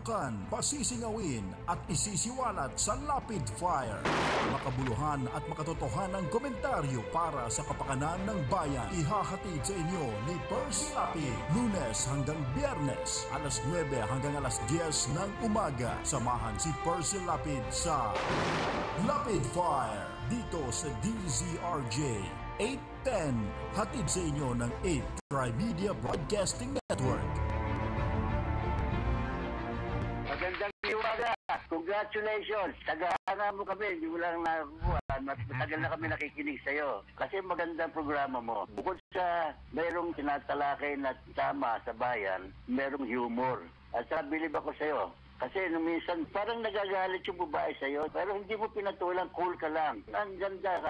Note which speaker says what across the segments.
Speaker 1: tututukan, pasisingawin at isisiwalat sa Lapid Fire. Makabuluhan at makatotohanang komentaryo para sa kapakanan ng bayan. Ihahatid sa inyo ni Percy Lapid, Lunes hanggang Biyernes, alas 9 hanggang alas 10 ng umaga. Samahan si Percy Lapid sa Lapid Fire dito sa DZRJ 810. Hatid sa inyo ng 8 Trimedia Broadcasting Network.
Speaker 2: Magandang iwaga. Congratulations. Tagahanga mo kami. Hindi mo lang nakakuha. Matagal na kami nakikinig sa'yo. Kasi magandang programa mo. Bukod sa mayroong tinatalakay na tama sa bayan, mayroong humor. At saka bilib ako sa'yo. Kasi nung minsan, parang nagagalit yung babae sa'yo, pero hindi mo pinatulang, cool ka lang. Ang ganda ka.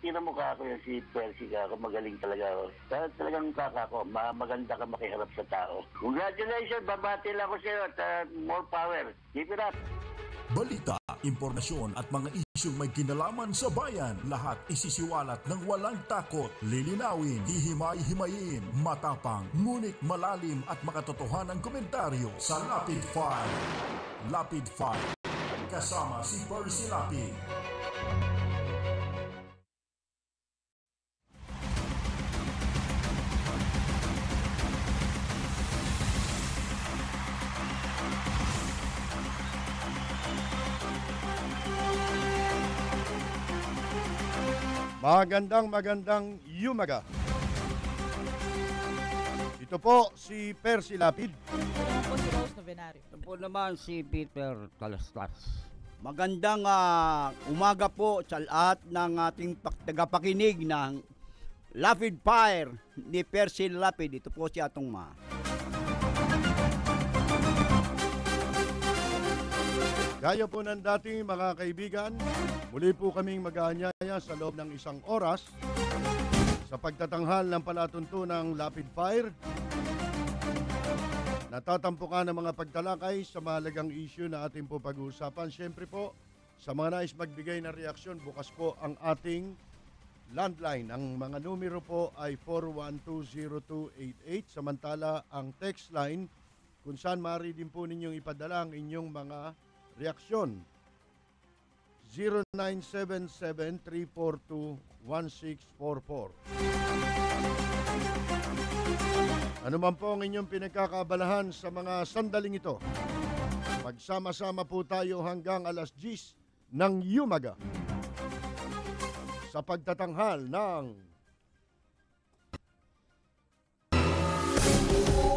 Speaker 2: Tira mo ka ako yung si Percy ka ako. Magaling talaga ako. Pero talagang kaka ko, maganda ka makiharap sa tao. Congratulations, babati lang ako sa'yo at more power. Keep it up.
Speaker 1: Balita, impormasyon at mga isyong may kinalaman sa bayan, lahat isisiwalat ng walang takot, lilinawin, hihimay-himayin, matapang, ngunit malalim at makatotohanang komentaryo sa Lapid Fire. Lapid Fire, kasama si Percy Lapid.
Speaker 3: Magandang yumaga. Ito po si Percy Lapid.
Speaker 4: Ito po si Rose Novenario.
Speaker 5: Ito po naman si Peter Talastas. Magandang umaga po sa lahat ng ating tagapakinig ng Lapid Fire ni Percy Lapid. Ito po si Atong Ma.
Speaker 3: Gaya po ng dating mga kaibigan, muli po kaming mag-aanyaya sa loob ng isang oras sa pagtatanghal ng palatuntunang Lapid Fire. Natatampukan ng mga pagtalakay sa mahalagang issue na ating po pag-uusapan. Siyempre po, sa mga nais magbigay ng reaksyon, bukas po ang ating landline. Ang mga numero po ay 4120288. Samantala, ang text line, kung saan maaari din po ninyong ipadala ang inyong mga reaksyon, 0977-342-1644. Ano man po ang inyong pinagkakaabalahan sa mga sandaling ito, magsama-sama po tayo hanggang alas 10 ng umaga sa pagtatanghal ng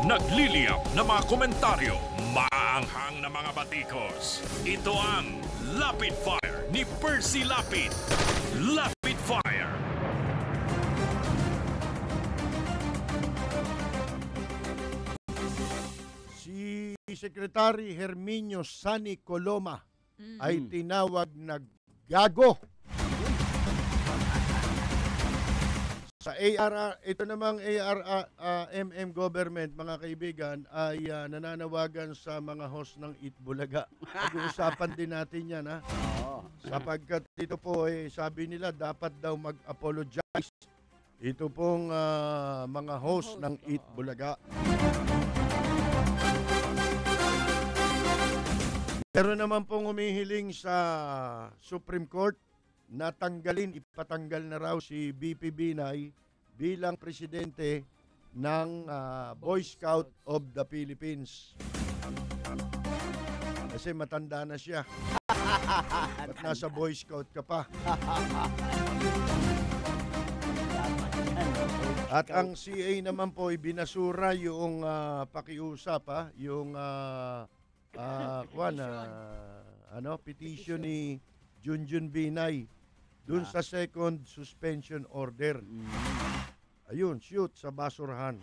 Speaker 6: nagliliyap na mga komentaryo, maanghang na mga batikos. Ito ang Lapid Fire ni Percy Lapid. Lapid Fire.
Speaker 3: Si Secretary Herminio Sani Coloma ay tinawag na gago. Sa ito namang ARMM government, mga kaibigan, ay nananawagan sa mga host ng Itbulaga. Pag-uusapan din natin yan, ha? Sapagkat ito po, sabi nila, dapat daw mag-apologize. Ito pong mga host ng Itbulaga. Pero naman pong humihiling sa Supreme Court na ipatanggal na raw si BP Binay bilang presidente ng Boy Scout of the Philippines. Kasi matanda na siya. At nasa Boy Scout ka pa. At ang CA naman po ay binasura yung pakiusap, yung petition ni Junjun Binay dun sa second suspension order. Ayun, shoot sa basurahan.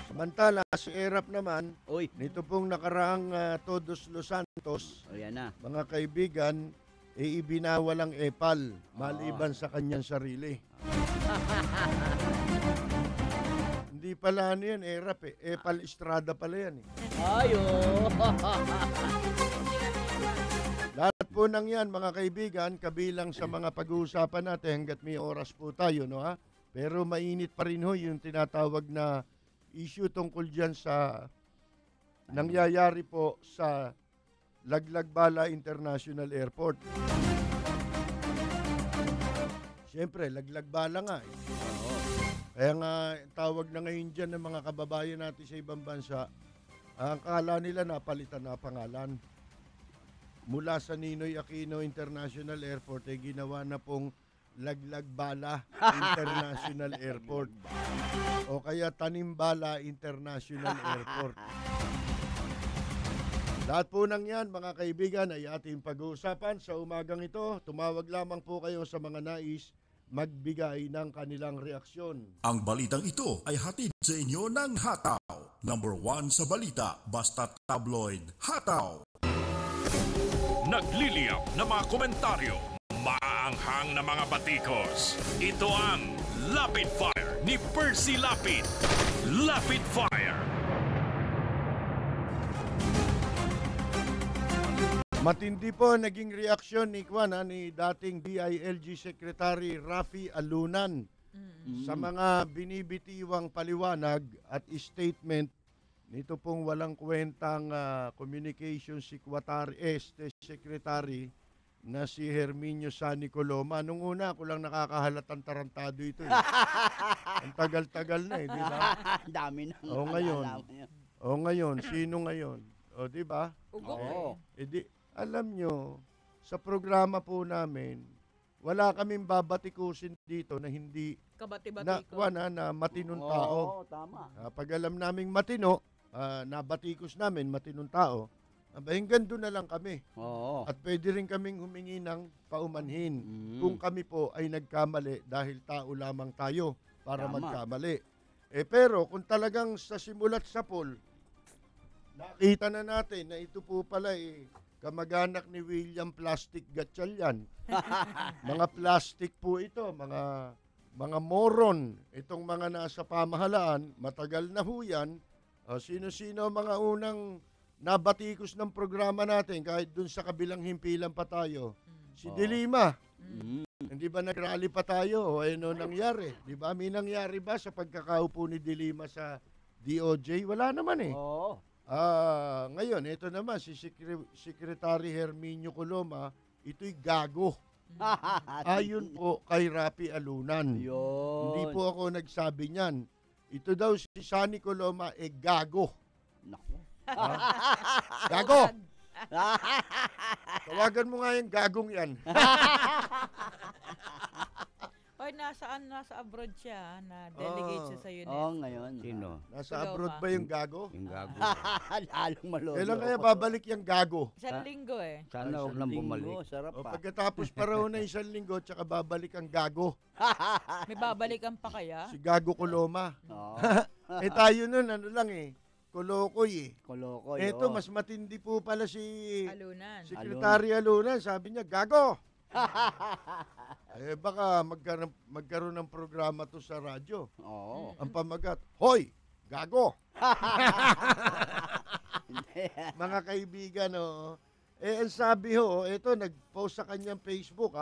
Speaker 3: Samantala, si Erap naman, nito pong nakaraang Todos Los Santos, mga kaibigan, ibinawalang epal maliban sa kanyang sarili. Hindi pala ano yan, Erap Epal Estrada pala yan. Lahat po nang yan, mga kaibigan, kabilang sa mga pag-uusapan natin hanggat may oras po tayo, no ha? Pero mainit pa rin ho yung tinatawag na issue tungkol dyan sa nangyayari po sa Laglagbala International Airport. Siyempre, Laglagbala nga. Kaya nga, tawag na ngayon dyan ng mga kababayan natin sa ibang bansa, ang akala nila napalitan na pangalan. Mula sa Ninoy Aquino International Airport ay ginawa na pong Laglagbala International Airport. O kaya Tanimbala International Airport. Lahat po ng yan, mga kaibigan, ay ating pag-uusapan sa umagang ito. Tumawag lamang po kayo sa mga nais magbigay ng kanilang reaksyon.
Speaker 1: Ang balitang ito ay hatid sa inyo ng Hataw. Number 1 sa balita, basta tabloid, Hataw.
Speaker 6: Nagliliyap na mga komentaryo, maaanghang na mga batikos. Ito ang Lapid Fire ni Percy Lapid. Lapid Fire.
Speaker 3: Matindi po naging reaksyon ni ni dating DILG Secretary Rafi Alunan sa mga binibitiwang paliwanag at statement nito pong walang kwentang communication secretary na si Herminio Sani Coloma. Nung una, ako lang nakakahalatang tarantado ito. Ang tagal-tagal na di ba?
Speaker 5: Dami na.
Speaker 3: Ngayon, sino ngayon? Di ba?
Speaker 5: Oo.
Speaker 3: Alam nyo, sa programa po namin, wala kaming babatikusin dito na hindi na matinong tao.
Speaker 5: Oo, tama.
Speaker 3: Pag alam naming matino, nabatikos namin matinong tao, hanggang doon na lang kami.
Speaker 5: Oo.
Speaker 3: At pwede rin kaming humingi ng paumanhin kung kami po ay nagkamali dahil tao lamang tayo para
Speaker 5: Tama.
Speaker 3: magkamali. Pero kung talagang sa simulat sa pool, nakita na natin na ito po pala kamag-anak ni William Plastic Gatchalian. Mga plastic po ito, mga moron. Itong mga nasa pamahalaan, matagal na ho yan. Sino-sino mga unang nabatikos ng programa natin kahit dun sa kabilang himpilan pa tayo. Si Dilima. Hindi ba nag-rally pa tayo? Ano nangyari? Di ba? May nangyari ba sa pagkakaupo ni Dilima sa DOJ? Wala naman
Speaker 5: Oo.
Speaker 3: Ngayon, ito naman, si Secretary Herminio Coloma, ito'y gago. Ayon po kay Rafi Alunan.
Speaker 5: Yun.
Speaker 3: Hindi po ako nagsabi niyan. Ito daw si Sani Coloma, gago.
Speaker 5: Naku.
Speaker 3: Gago! Tawagan mo nga yung gagong yan.
Speaker 4: Oy, nasa abroad siya, na delegate siya sa UNESCO.
Speaker 5: Oo, ngayon. Sino?
Speaker 3: Nasa abroad ba yung gago?
Speaker 5: Yung gago. Lalong malolo.
Speaker 3: Kailan kaya babalik yung gago?
Speaker 4: Isang linggo
Speaker 5: Sana huwag lang bumalik. Sarap
Speaker 3: O
Speaker 5: pa.
Speaker 3: pagkatapos pa raw na 1 linggo, tsaka babalik ang gago.
Speaker 4: May babalikan pa kaya?
Speaker 3: Si Gago Coloma.
Speaker 5: Oo.
Speaker 3: Tayo nun, Kolokoy
Speaker 5: Kolokoy.
Speaker 3: Eto, mas matindi po pala si
Speaker 4: Alunan.
Speaker 3: Secretary Alunan. Sabi niya, gago! Baka magkaroon ng programa to sa radyo.
Speaker 5: Oo.
Speaker 3: Ang pamagat, hoy, gago! Mga kaibigan, ang sabi eto, nag-post sa kanyang Facebook,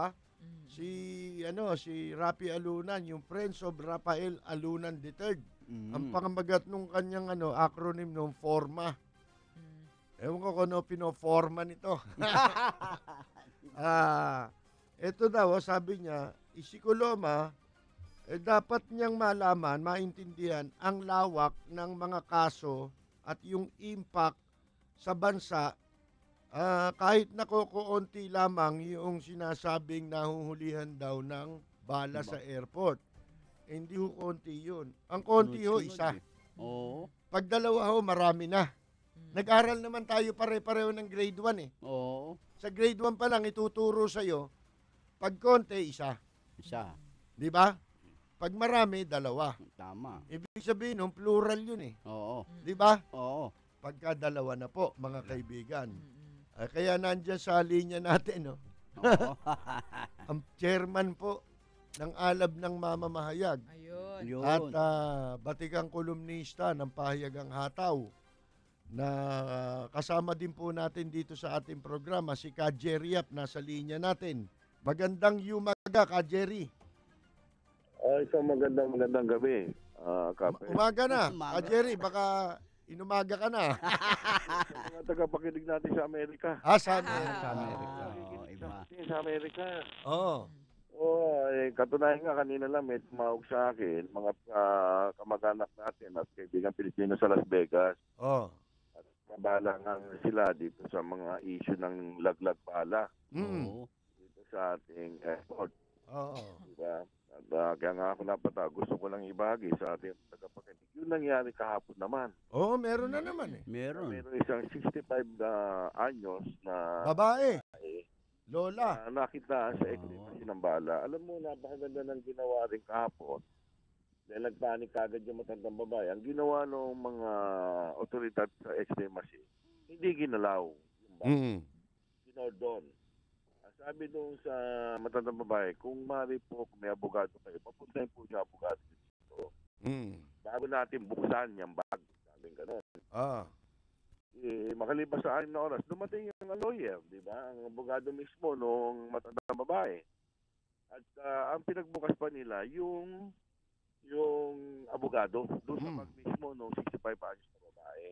Speaker 3: si Rafi Alunan, yung Friends of Rafael Alunan III. Ang pangamagat nung kanyang acronym nung forma. Ewan ko kung ano pinoforma nito. Ito daw, sabi niya, si Coloma, dapat niyang malaman, maintindihan ang lawak ng mga kaso at yung impact sa bansa kahit nakukunti lamang yung sinasabing nahuhulihan daw ng bala sa airport. Hindi ho konti yun. Ang konti ho, isa.
Speaker 5: Oo.
Speaker 3: Pag dalawa ho, marami na. Nag-aral naman tayo pare-pareho ng grade 1
Speaker 5: Oo.
Speaker 3: Sa grade 1 pa lang, ituturo sa'yo, pag konti, isa.
Speaker 5: Isa.
Speaker 3: Di ba? Pag marami, dalawa.
Speaker 5: Tama.
Speaker 3: Ibig sabihin, plural yun
Speaker 5: Oo.
Speaker 3: Di ba?
Speaker 5: Oo.
Speaker 3: Pagka dalawa na po, mga kaibigan. Kaya nandiyan sa linya natin,
Speaker 5: Oo.
Speaker 3: ang chairman po ng alab ng mamamahayag.
Speaker 4: Ayun.
Speaker 5: Yun.
Speaker 3: At batikang kolumnista ng Pahayagang Hataw na kasama din po natin dito sa ating programa, si Ka Jerry Yap, nasa linya natin. Magandang umaga, Ka Jerry.
Speaker 7: Isang magandang gabi, Kape.
Speaker 3: Umaga na.
Speaker 5: Umaga.
Speaker 3: Ka Jerry, baka inumaga ka na.
Speaker 7: Mga tagapakinig natin sa Amerika.
Speaker 3: Sa Amerika.
Speaker 5: Sa Amerika.
Speaker 7: Nakikinig
Speaker 5: Iba.
Speaker 7: sa atin sa Amerika.
Speaker 3: Oo.
Speaker 7: Katunayan nga kanina lang may tumawag sa akin, mga kamag-anak natin at kaibigan Pilipino sa Las Vegas.
Speaker 3: Oo.
Speaker 7: At mabala nga sila dito sa mga issue ng laglag bala
Speaker 5: Oo.
Speaker 7: dito sa ating airport.
Speaker 3: Oo.
Speaker 7: Diba? At kaya nga ako gusto ko lang ibahagi sa ating tagapakinig. Yung nangyari kahapon naman.
Speaker 3: Oo, meron na naman eh.
Speaker 5: Meron.
Speaker 7: Meron isang 65 na anyos na
Speaker 3: Babae. Lola.
Speaker 7: nakita sa x-ray machine ng bala. Alam mo, napakaganda ng ginawa rin kahapon. Dahil nagpanik agad yung matandang babae. Ang ginawa ng mga otoridad sa x-ray machine, hindi ginalaw yung bala. Ginordon. Sabi doon sa matandang babae, kung mari po, kung may abogado kayo, papuntahin po siya abogado dito. Bago natin buksan yung bag. Sabi gano'n. Makalipas sa 6 na oras, dumating yung lawyer, di ba? Ang abogado mismo nung matandang babae. At ang pinagbukas pa nila, yung abogado, doon sa bag mismo nung 65 anos na babae.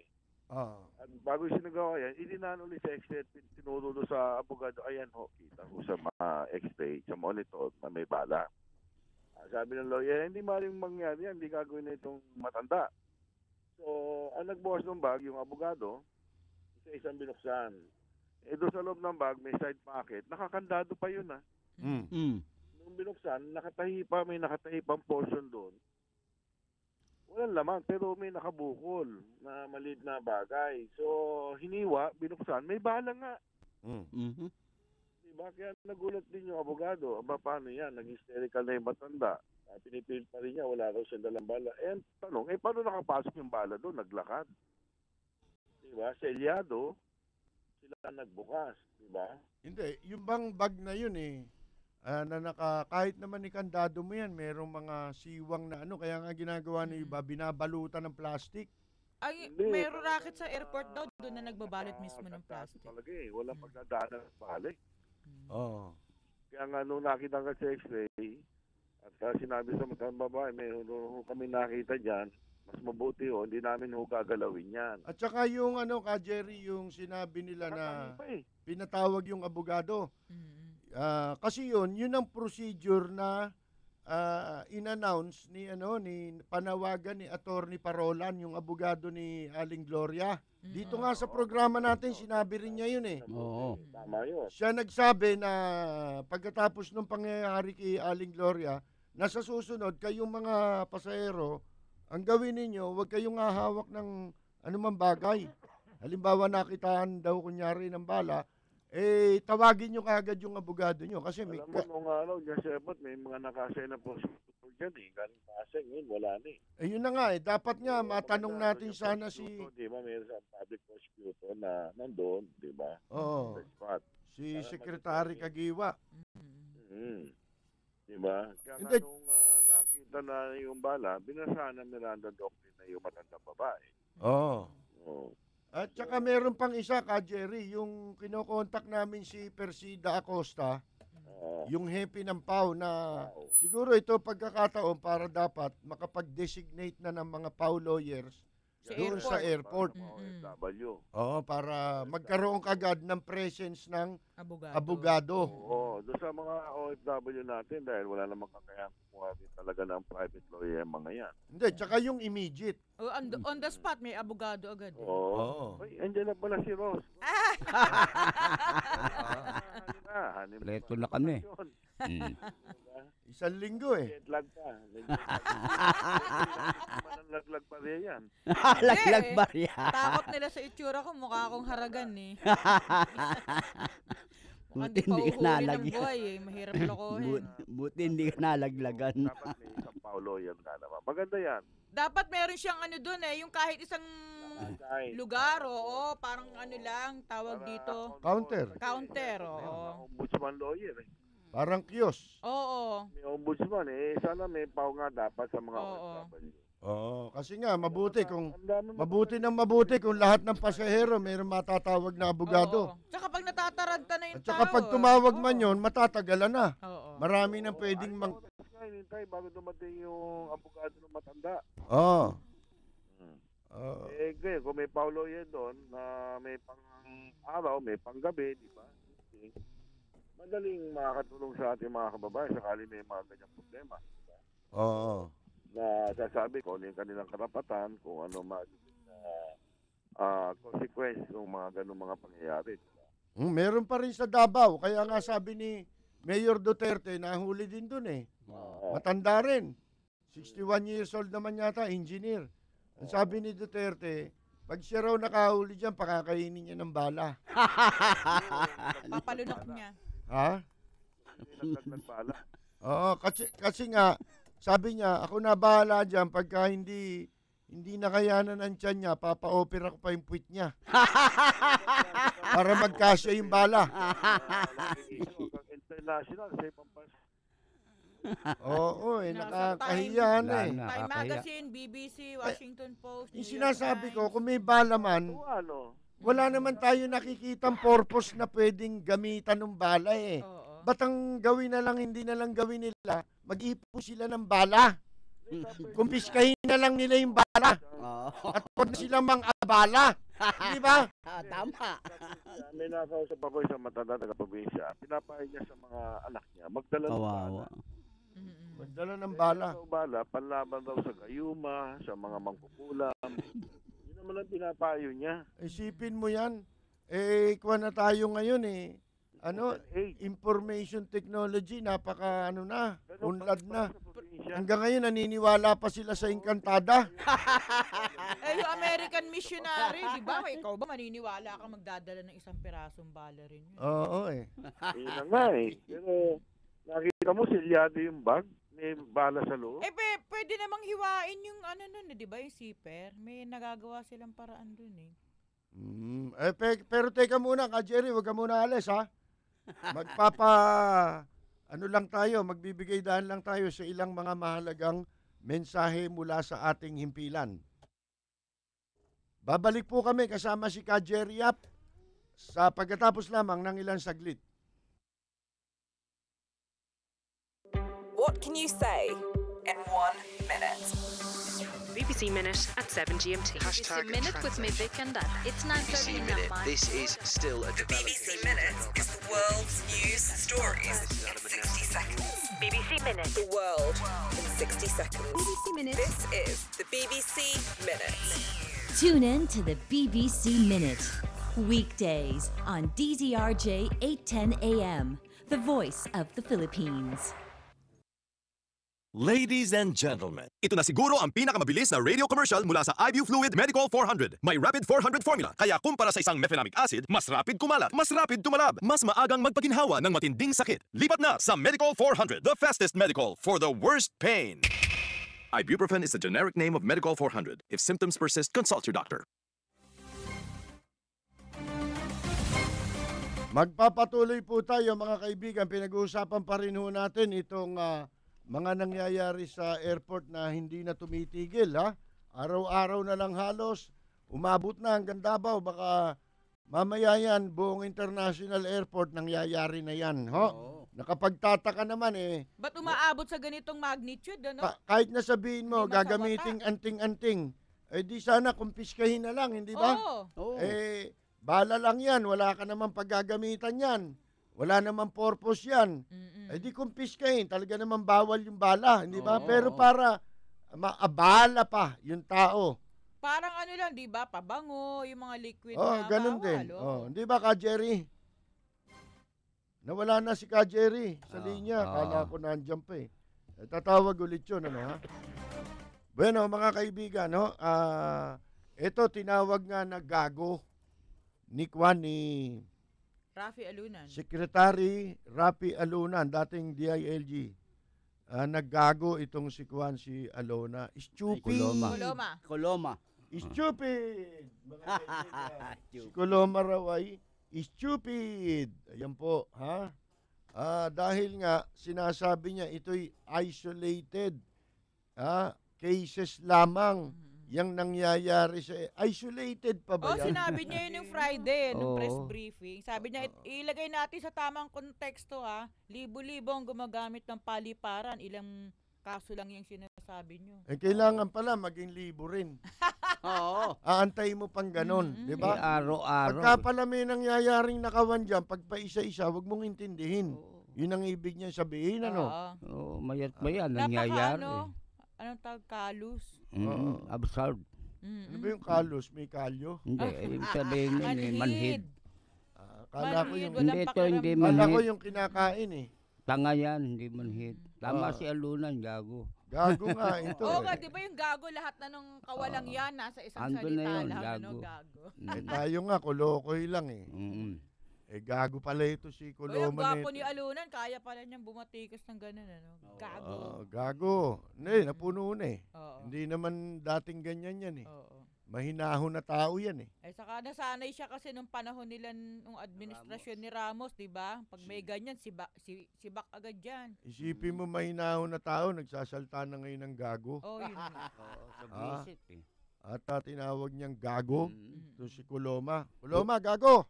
Speaker 7: At bago yung sinagawa yan, idinan ulit sa x-ray, tinuro doon sa abogado, ayan ho, kita ho sa mga x-ray, sa monitor na may bala. Sabi ng lawyer, hindi maaaring mangyari yan, hindi gagawin na itong matanda. So, ang nagbukas ng bag, yung abogado, isa-isang binuksan. Doon sa loob ng bag, may side pocket, nakakandado pa yun Nung binuksan, may nakatahi pang portion doon. Walang laman, pero may nakabukol na maliit na bagay. So, hiniwa, binuksan, may bala nga. Diba? Kaya nagulat din yung abogado. Aba, paano yan? Nag-hysterical na yung matanda. Pinipilit pa rin niya, wala raw siyang dalang bala. Tanong, paano nakapasok yung bala doon? Naglakad. Diba? Selyado, sila nagbukas. Diba?
Speaker 3: Hindi, yung bang bag na yun kahit naman ikandado mo yan, merong mga siwang na kaya nga ginagawa ng iba, binabalutan ng plastic.
Speaker 4: Ay,
Speaker 7: Hindi.
Speaker 4: mayroong racket sa airport daw, doon na nagbabalot mismo ng plastic.
Speaker 7: Talaga walang pagdadaanan ng balik.
Speaker 3: Oo.
Speaker 7: Kaya nga nung nakita ka sa x-ray, at sinabi sa matang babae, meron kami nakita dyan, mas mabuti hindi namin gagalawin yan.
Speaker 3: At saka yung Jerry, yung sinabi nila na pinatawag yung abogado. Kasi yun ang procedure na in-announce ni panawagan ni Attorney Parolan, yung abogado ni Aling Gloria. Dito nga sa programa natin, sinabi rin niya yun
Speaker 5: Oo.
Speaker 7: Tama yun.
Speaker 3: Siya nagsabi na pagkatapos ng pangyayari kay Aling Gloria, nasa susunod, kayong mga pasahero, ang gawin ninyo, huwag kayong hahawak ng anumang bagay. Halimbawa, nakitaan daw kunyari ng bala, tawagin nyo kaagad yung abogado nyo. Kasi
Speaker 7: Alam mo, nung araw, dyan sa airport, may mga nakasay na prosecutor dyan Galing Pasay, ngayon wala na
Speaker 3: yun na nga dapat nga matanong natin sana si...
Speaker 7: Di ba, mayroon sa public prosecutor na nandun, di ba?
Speaker 3: Oo.
Speaker 7: Sa spot.
Speaker 3: Si Secretary Kagiwa.
Speaker 7: Di ba? Kaya
Speaker 3: Hindi.
Speaker 7: nung nakita na yung bala, binasa na Miranda Doctrine na yung matandang babae.
Speaker 3: Oo.
Speaker 7: Oo.
Speaker 3: At saka meron pang isa Jerry, yung kinokontak namin si Persida Acosta, yung hepe ng PAW na siguro ito pagkakataon para dapat makapag-designate na ng mga PAW lawyers doon sa airport.
Speaker 7: OFW.
Speaker 3: Oo, para magkaroon kagad ng presence ng abogado.
Speaker 7: Oo, doon sa mga OFW natin dahil wala namang kakayahan kumuha din talaga ng private lawyer yung mga yan.
Speaker 3: Hindi, tsaka yung immediate.
Speaker 4: On the spot, may abogado agad.
Speaker 7: Oo. Ay, andyan na pala si Ross.
Speaker 5: Pleto na kami.
Speaker 3: Isang linggo
Speaker 7: Lag pa. Laglag pa rin yan.
Speaker 5: Laglag ba yan?
Speaker 4: Takot nila sa itsura ko, mukha akong haragan
Speaker 5: Buti
Speaker 4: Hindi
Speaker 5: hindi ka
Speaker 4: pa uhuli ng
Speaker 5: nalagyan.
Speaker 4: buhay Mahirap lokohin.
Speaker 5: Buti hindi ka nalaglagan.
Speaker 7: Dapat may isang Paulo yan na naman. Maganda yan.
Speaker 4: Dapat meron siyang doon yung kahit isang
Speaker 7: Kahit
Speaker 4: lugar, parang lang, tawag dito.
Speaker 3: Counter.
Speaker 4: Counter,
Speaker 7: ombudsman lawyer
Speaker 3: Parang kiosk.
Speaker 4: Oo.
Speaker 7: May ombudsman sana may pao nga dapat sa mga
Speaker 4: Oo.
Speaker 7: OFW.
Speaker 3: Oo, kasi nga mabuti kung
Speaker 7: Ang dami
Speaker 3: mabuti kung lahat ng pasahero mayroong matatawag na abogado.
Speaker 4: Oo. Tsaka pag natataranta na yung
Speaker 3: At saka
Speaker 4: tao.
Speaker 3: pag tumawag man yon, matatagalan na.
Speaker 4: Oo.
Speaker 3: Marami nang pwedeng
Speaker 7: Hinintay bago dumating yung abogado ng matanda.
Speaker 3: Oo.
Speaker 7: Ngayon, kung may Paulo yan doon, na may pang araw, may pang gabi, di ba? Madaling makakatulong sa ating mga kababayan sakali may mga ganyang problema. Diba?
Speaker 3: Oo.
Speaker 7: Na sasabi ko, ano yung kanilang karapatan, kung ano magiging consequence ng mga ganung mga pangyayari. Diba?
Speaker 3: Meron pa rin sa Davao. Kaya nga sabi ni Mayor Duterte, nahuli din dun eh. Matanda rin. 61 years old naman yata, engineer. Ang sabi ni Duterte, pag siya raw nakahuli dyan, pakakainin niya ng bala.
Speaker 4: Papalunok niya.
Speaker 3: Ha?
Speaker 7: Nagbala.
Speaker 3: Oo, kasi nga, sabi niya, ako na bahala dyan pagka hindi nakayanan ang tiyan niya, papa-opera ko pa yung puwit niya. Para magkasya yung bala.
Speaker 7: International, sa ibang bansa.
Speaker 3: Oo,
Speaker 4: Nasa
Speaker 3: nakakahiya na eh.
Speaker 4: Time Magazine, BBC, Washington Post,
Speaker 3: Yung
Speaker 4: New York
Speaker 3: sinasabi ko,
Speaker 4: Times.
Speaker 3: kung may bala man,
Speaker 7: Ano?
Speaker 3: wala naman tayo nakikitang purpose na pwedeng gamitan ng bala eh.
Speaker 4: Oo.
Speaker 3: Ba't ang gawin na lang, hindi na lang gawin nila, mag-ipon sila ng bala. Kumpiskahin na lang nila yung bala. At huwag na silang mang-abala. Di ba?
Speaker 5: Tama.
Speaker 7: May nakausap ako isang matanda taga-probinsya. Pinapahay niya sa mga anak niya, magdala ng bala.
Speaker 3: Magdala ng bala.
Speaker 7: Bala, panlaban daw sa gayuma, sa mga mangkukulam. Yun naman ang pinapayo niya.
Speaker 3: Isipin mo yan. Kuha na tayo ngayon eh. Information technology, unlad na. Hanggang ngayon, naniniwala pa sila sa Encantada.
Speaker 4: Yung American missionary, di ba? Ikaw ba maniniwala ka magdadala ng isang pirasong bala rin yun?
Speaker 3: Oo eh.
Speaker 7: Yun na nga eh. Pero nakita mo, silyado yung bag. May bala sa loob.
Speaker 4: Pwede namang hiwain yung nun, di ba? Yung zipper. May nagagawa silang paraan dun eh.
Speaker 3: Pero teka muna, Ka Jerry, huwag ka muna alis ha. Magbibigay daan lang tayo sa ilang mga mahalagang mensahe mula sa ating himpilan. Babalik po kami kasama si Ka Jerry Yap sa pagkatapos lamang ng ilang saglit.
Speaker 8: What can you say in 1 minute?
Speaker 9: BBC Minute at 7 GMT.
Speaker 10: BBC Minute with me, Vic and Dad. It's 9:30 in the
Speaker 11: This is still a
Speaker 8: The BBC Minute is the world's news stories in 60 seconds.
Speaker 9: BBC Minute.
Speaker 8: The world in 60 seconds.
Speaker 10: BBC Minute.
Speaker 8: This is the BBC Minute.
Speaker 12: Tune in to the BBC Minute. Weekdays on DZRJ 810 AM, the voice of the Philippines.
Speaker 13: Ladies and gentlemen, ito na siguro ang pinakamabilis na radio commercial mula sa IBU Fluid Medical 400. May Rapid 400 formula, kaya kumpara sa isang mefenamic acid, mas rapid kumalat, mas rapid tumalab, mas maagang magpaginhawa ng matinding sakit. Lipat na sa Medical 400, the fastest medical for the worst pain. Ibuprofen is the generic name of Medical 400. If symptoms persist, consult your doctor.
Speaker 3: Magpapatuloy po tayo mga kaibigan. Pinag-uusapan pa rin ho natin itong mga nangyayari sa airport na hindi na tumitigil. Araw-araw na lang halos. Umabot na hanggang Davao. Baka mamaya yan, buong international airport nangyayari na yan. Nakapagtataka naman eh.
Speaker 4: Ba't umaabot sa ganitong magnitude?
Speaker 3: Kahit na sabihin mo, gagamiting anting-anting. Di sana kumpiskahin na lang, hindi ba? Bala lang yan. Wala ka naman paggagamitan yan. Wala naman purpose yan. Di kumpiskahin. Talaga naman bawal yung bala, hindi ba? Pero para maabala pa yung tao.
Speaker 4: Parang lang, di ba? Pabango, yung mga liquid
Speaker 3: ganun
Speaker 4: bawal.
Speaker 3: din. Hindi ba, Ka Jerry? Nawala na si Ka Jerry sa linya. Kala ko nandiyan pa eh. Tatawag ulit yun, Bueno, mga kaibigan, ito tinawag nga na gago ni
Speaker 4: Rafi Alunan.
Speaker 3: Secretary Rafi Alunan, dating DILG. Naggago itong si Alona. Stupid.
Speaker 5: Coloma.
Speaker 3: Stupid. Si Coloma raw ay stupid. Ayan po, dahil nga sinasabi niya ito'y isolated cases lamang. Yang nangyayari sa isolated pa ba yan?
Speaker 4: Sinabi niya yun yung Friday, nung press briefing. Sabi niya, ilagay natin sa tamang konteksto libo-libo ang gumagamit ng paliparan. Ilang kaso lang yung sinasabi niyo.
Speaker 3: Kailangan pala maging libo rin.
Speaker 5: Oo.
Speaker 3: Aantayin mo pang ganon, di ba?
Speaker 5: Araw-araw.
Speaker 3: Pagka pala may nangyayaring nakawan dyan, pag pa isa-isa, wag mong intindihin. Yun ang ibig niya sabihin, ano?
Speaker 5: Oo, mayat maya nangyayari.
Speaker 4: Anong tawag? Kalus?
Speaker 5: Absurd.
Speaker 3: Ano ba yung kalos? May kalyo?
Speaker 5: Hindi, yung sabihin nun, manhid.
Speaker 3: Kala ko yung,
Speaker 5: Hindi ito, hindi
Speaker 3: kala ko
Speaker 5: manhid.
Speaker 3: yung kinakain eh.
Speaker 5: Tanga yan, hindi manhid. Tama si Alunan, gago.
Speaker 3: Gago nga ito.
Speaker 4: Oo nga, di ba yung gago, lahat na nung kawalang yan, nasa isang
Speaker 5: Andun na
Speaker 4: salita
Speaker 5: yun,
Speaker 4: lang,
Speaker 5: gago.
Speaker 4: gago.
Speaker 3: Tayo nga, kulokoy lang eh. Gago pala ito si
Speaker 4: O yung
Speaker 3: Kuloma
Speaker 4: gwapo
Speaker 3: nito.
Speaker 4: ni Alunan, kaya pala niyang bumatikas ng ganun, ano? Gago.
Speaker 3: Gago. Hindi, napuno na eh.
Speaker 4: Oo.
Speaker 3: Hindi naman dating ganyan yan eh.
Speaker 4: Oo.
Speaker 3: Mahinahon na tao yan eh.
Speaker 4: Saka nasanay siya kasi nung panahon nila nung administrasyon ni Ramos, di ba? Pag may ganyan, sibak agad dyan.
Speaker 3: Isipin mo mahinahon na tao, nagsasalta na ngayon ng gago.
Speaker 4: Oh, yun.
Speaker 5: Sa visit eh.
Speaker 3: At tinawag niyang gago. Ito si Kuloma. Kuloma, gago!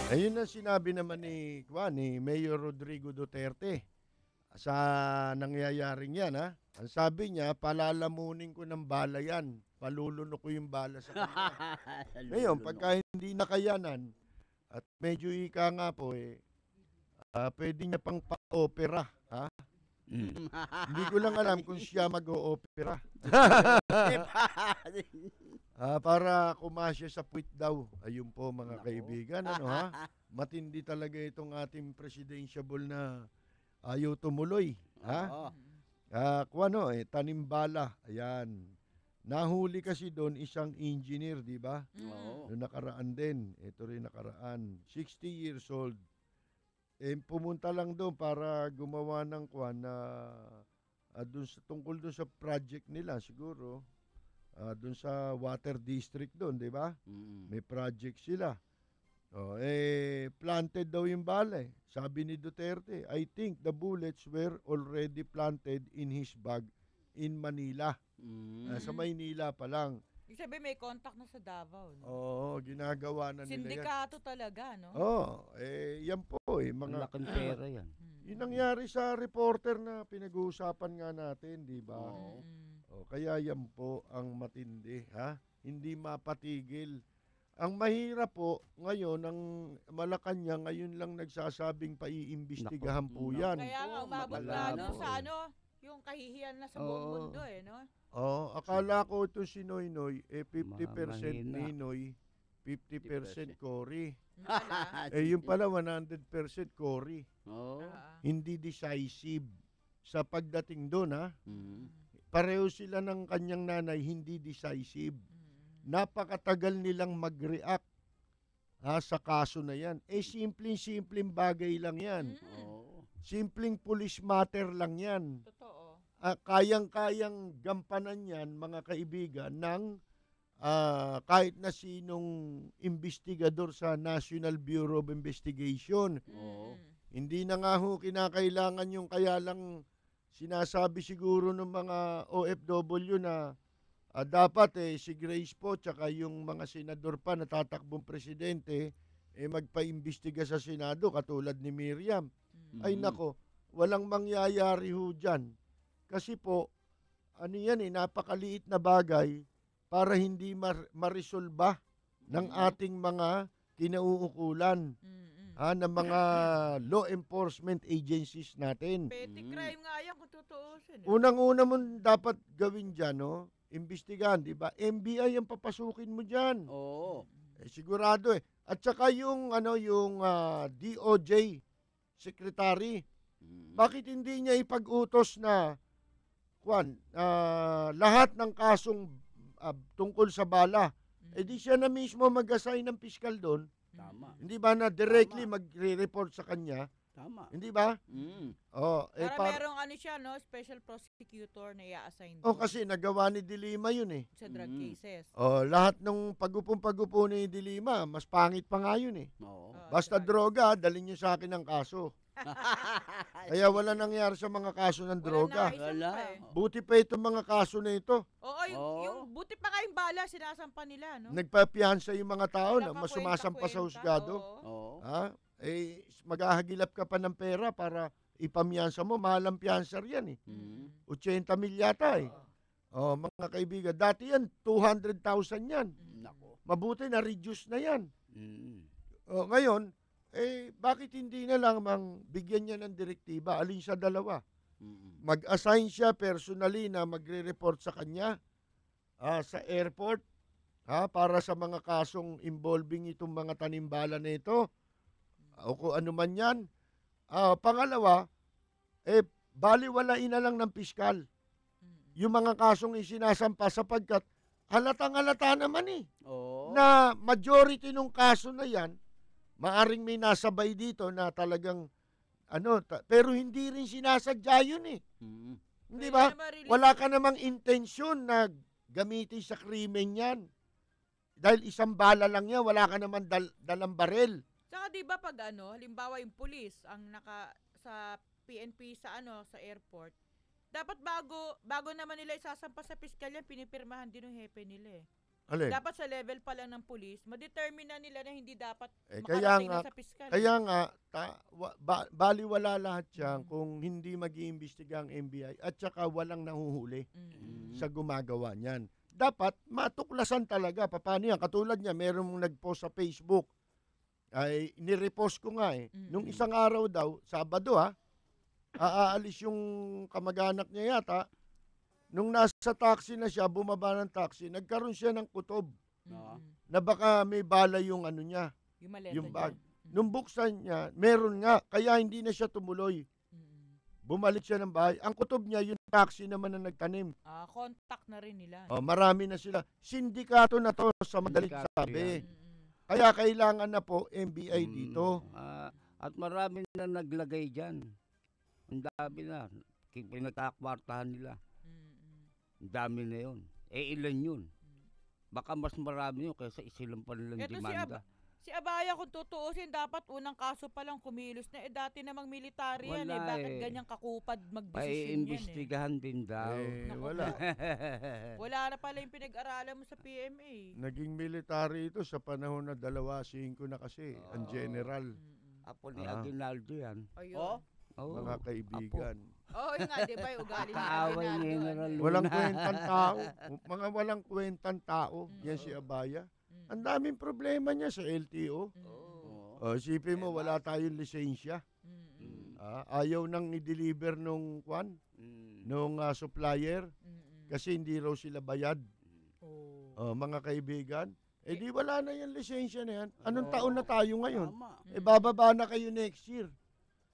Speaker 3: Ayun ang sinabi naman ni Mayor Rodrigo Duterte sa nangyayaring yan, ha? Ang sabi niya, palalamunin ko ng bala yan. Palulunok ko yung bala sa kanya. Ngayon, pagka hindi nakayanan, at medyo ika nga po pwede niya pang pa-opera, ha? Hindi ko lang alam kung siya mag-o-opera. Para kumasya sa puwit daw. Ayun po mga kaibigan, ano ha? Matindi talaga itong ating presidentiable na ayaw tumuloy, ha? Tanimbala, ayan. Nahuli kasi doon isang engineer, di ba? Noong nakaraan din, ito rin nakaraan, 60 years old. Pumunta lang doon para gumawa ng tungkol doon sa project nila siguro. Doon sa water district doon, di ba? May project sila. Planted daw yung bala eh. Sabi ni Duterte, I think the bullets were already planted in his bag in Manila. Sa Maynila pa lang.
Speaker 4: Ibig sabihin may contact na sa Davao. No?
Speaker 3: Oo, ginagawa na nila yan.
Speaker 4: Sindikato talaga, no?
Speaker 3: Yan po mga
Speaker 5: laking pera yan.
Speaker 3: Yun nangyari sa reporter na pinag-uusapan nga natin, di ba? Kaya yan po ang matindi, ha? Hindi mapatigil. Ang mahirap po, ngayon, ang Malacanang, ngayon lang nagsasabing paiimbestigahan po yan.
Speaker 4: Kaya nga, umabot na sa yung kahihiyan na sa buong mundo, no?
Speaker 3: Akala ko ito si Noynoy, 50% Ninoy, 50% Cory. Yung pala 100% Cory. Hindi decisive. Sa pagdating doon, ha? Pareho sila ng kanyang nanay, hindi decisive. Napakatagal nilang mag-react sa kaso na yan. Simpleng bagay lang yan. Simpleng police matter lang yan.
Speaker 4: Totoo.
Speaker 3: Kayang-kayang gampanan yan, mga kaibigan, ng kahit na sinong investigador sa National Bureau of Investigation. Hindi na nga ho kinakailangan yung kaya lang sinasabi siguro ng mga OFW na dapat si Grace po tsaka yung mga senador pa na tatakbong presidente magpa-imbestiga sa Senado katulad ni Miriam. Ay nako, walang mangyayari ho dyan. Kasi po, napakaliit na bagay para hindi marisolba ng ating mga kinauukulan ng mga law enforcement agencies natin.
Speaker 4: Petty crime nga yan kung tutuusin.
Speaker 3: Unang-una mo dapat gawin dyan, imbestigahan, di ba? NBI ang papasukin mo dyan. Sigurado eh. At saka yung DOJ secretary, bakit hindi niya ipag-utos na lahat ng kasong tungkol sa bala, di siya na mismo mag-assign ng piskal doon.
Speaker 5: Tama.
Speaker 3: Hindi ba na directly magre-report sa kanya?
Speaker 5: Tama.
Speaker 3: Hindi ba?
Speaker 4: Merong siya, special prosecutor na i-assign doon.
Speaker 3: Kasi nagawa ni Dilima yun eh.
Speaker 4: Sa drug cases.
Speaker 3: Lahat ng pag-upong ni Dilima, mas pangit pa nga yun eh. Basta droga, dalhin niyo sa akin ang kaso. Kaya wala nangyari sa mga kaso ng droga. Buti pa itong mga kaso na ito.
Speaker 4: Yung buti pa nga yung bala, sinasampa nila, no?
Speaker 3: Nagpapiansa yung mga tao na masumasampa sa husgado. Maghahagilap ka pa ng pera para ipamyansa mo, mahal ang piyansa yan eh. 80 mil yata eh. Mga kaibigan, dati yan, 200,000 yan. Mabuti na-reduce na yan. Ngayon, bakit hindi na lang bigyan niya ng direktiba? Alin sa dalawa? Mag-assign siya personally na magre-report sa kanya sa airport para sa mga kasong involving itong mga tanimbala na ito. O kung ano man yan. Pangalawa, baliwalain na lang ng piskal yung mga kasong isinasampa sapagkat halatang-halata naman na majority ng kaso na yan, maaring may nasabay dito na talagang pero hindi rin sinasadya yun eh. Hindi ba? Wala ka namang intensyon na gamitin sa krimen yan. Dahil isang bala lang yan, wala ka naman dalang barel.
Speaker 4: Saka di ba pag halimbawa yung pulis ang sa PNP sa airport, dapat bago naman nila isasampa sa piskalya, pinipirmahan din ng hepe nila eh. Alin? Dapat sa level pa lang ng pulis, ma-determine na nila na hindi dapat makarating na sa piskalya. Kaya nga,
Speaker 3: baliwala lahat yan kung hindi mag-iimbestiga ang NBI at saka walang nahuhuli sa gumagawa niyan. Dapat matuklasan talaga. Paano yan? Katulad niya, merong nag-post sa Facebook. Ay, nirepost ko nga eh. Nung isang araw daw, Sabado aalis yung kamag-anak niya yata. Nung nasa taxi na siya, bumaba ng taxi, nagkaroon siya ng kutob. Na baka may bala yung niya. Yung bag. Nung buksan niya, meron nga. Kaya hindi na siya tumuloy. Bumalik siya ng bahay. Ang kutob niya, yung taxi naman na nagtanim.
Speaker 4: Contact na rin nila.
Speaker 3: Marami na sila. Sindikato na to sa madaling sabi. Kaya kailangan na po NBI dito.
Speaker 5: At marami na naglagay dyan. Ang dami na. Pinagkakwartahan nila. Ang dami na yun. Ilan yun? Baka mas marami yun kaysa isilang pa nilang demanda.
Speaker 4: Si Abaya, kung tutuusin, dapat unang kaso pa lang kumilos na. Dati namang military yan eh. Bakit ganyang kakupad mag-desisyon yan eh?
Speaker 5: Paiimbestigahan din daw.
Speaker 3: Wala.
Speaker 4: Wala na pala yung pinag-aralan mo sa PMA.
Speaker 3: Naging military ito sa panahon na 2-5 na kasi. Ang general.
Speaker 5: Apo ni Aguinaldo yan.
Speaker 4: Ayun.
Speaker 3: Mga kaibigan.
Speaker 4: Yun nga, di ba? Yung ugali ni Aguinaldo.
Speaker 3: Walang kwentang tao. Mga walang kwentang tao. Yan si Abaya. Ang daming problema niya sa LTO. Isipin mo, wala tayong lisensya. Ayaw nang i-deliver nung supplier kasi hindi raw sila bayad. Mga kaibigan, di wala na yung lisensya na yan. Anong taon na tayo ngayon? Bababa na kayo next year.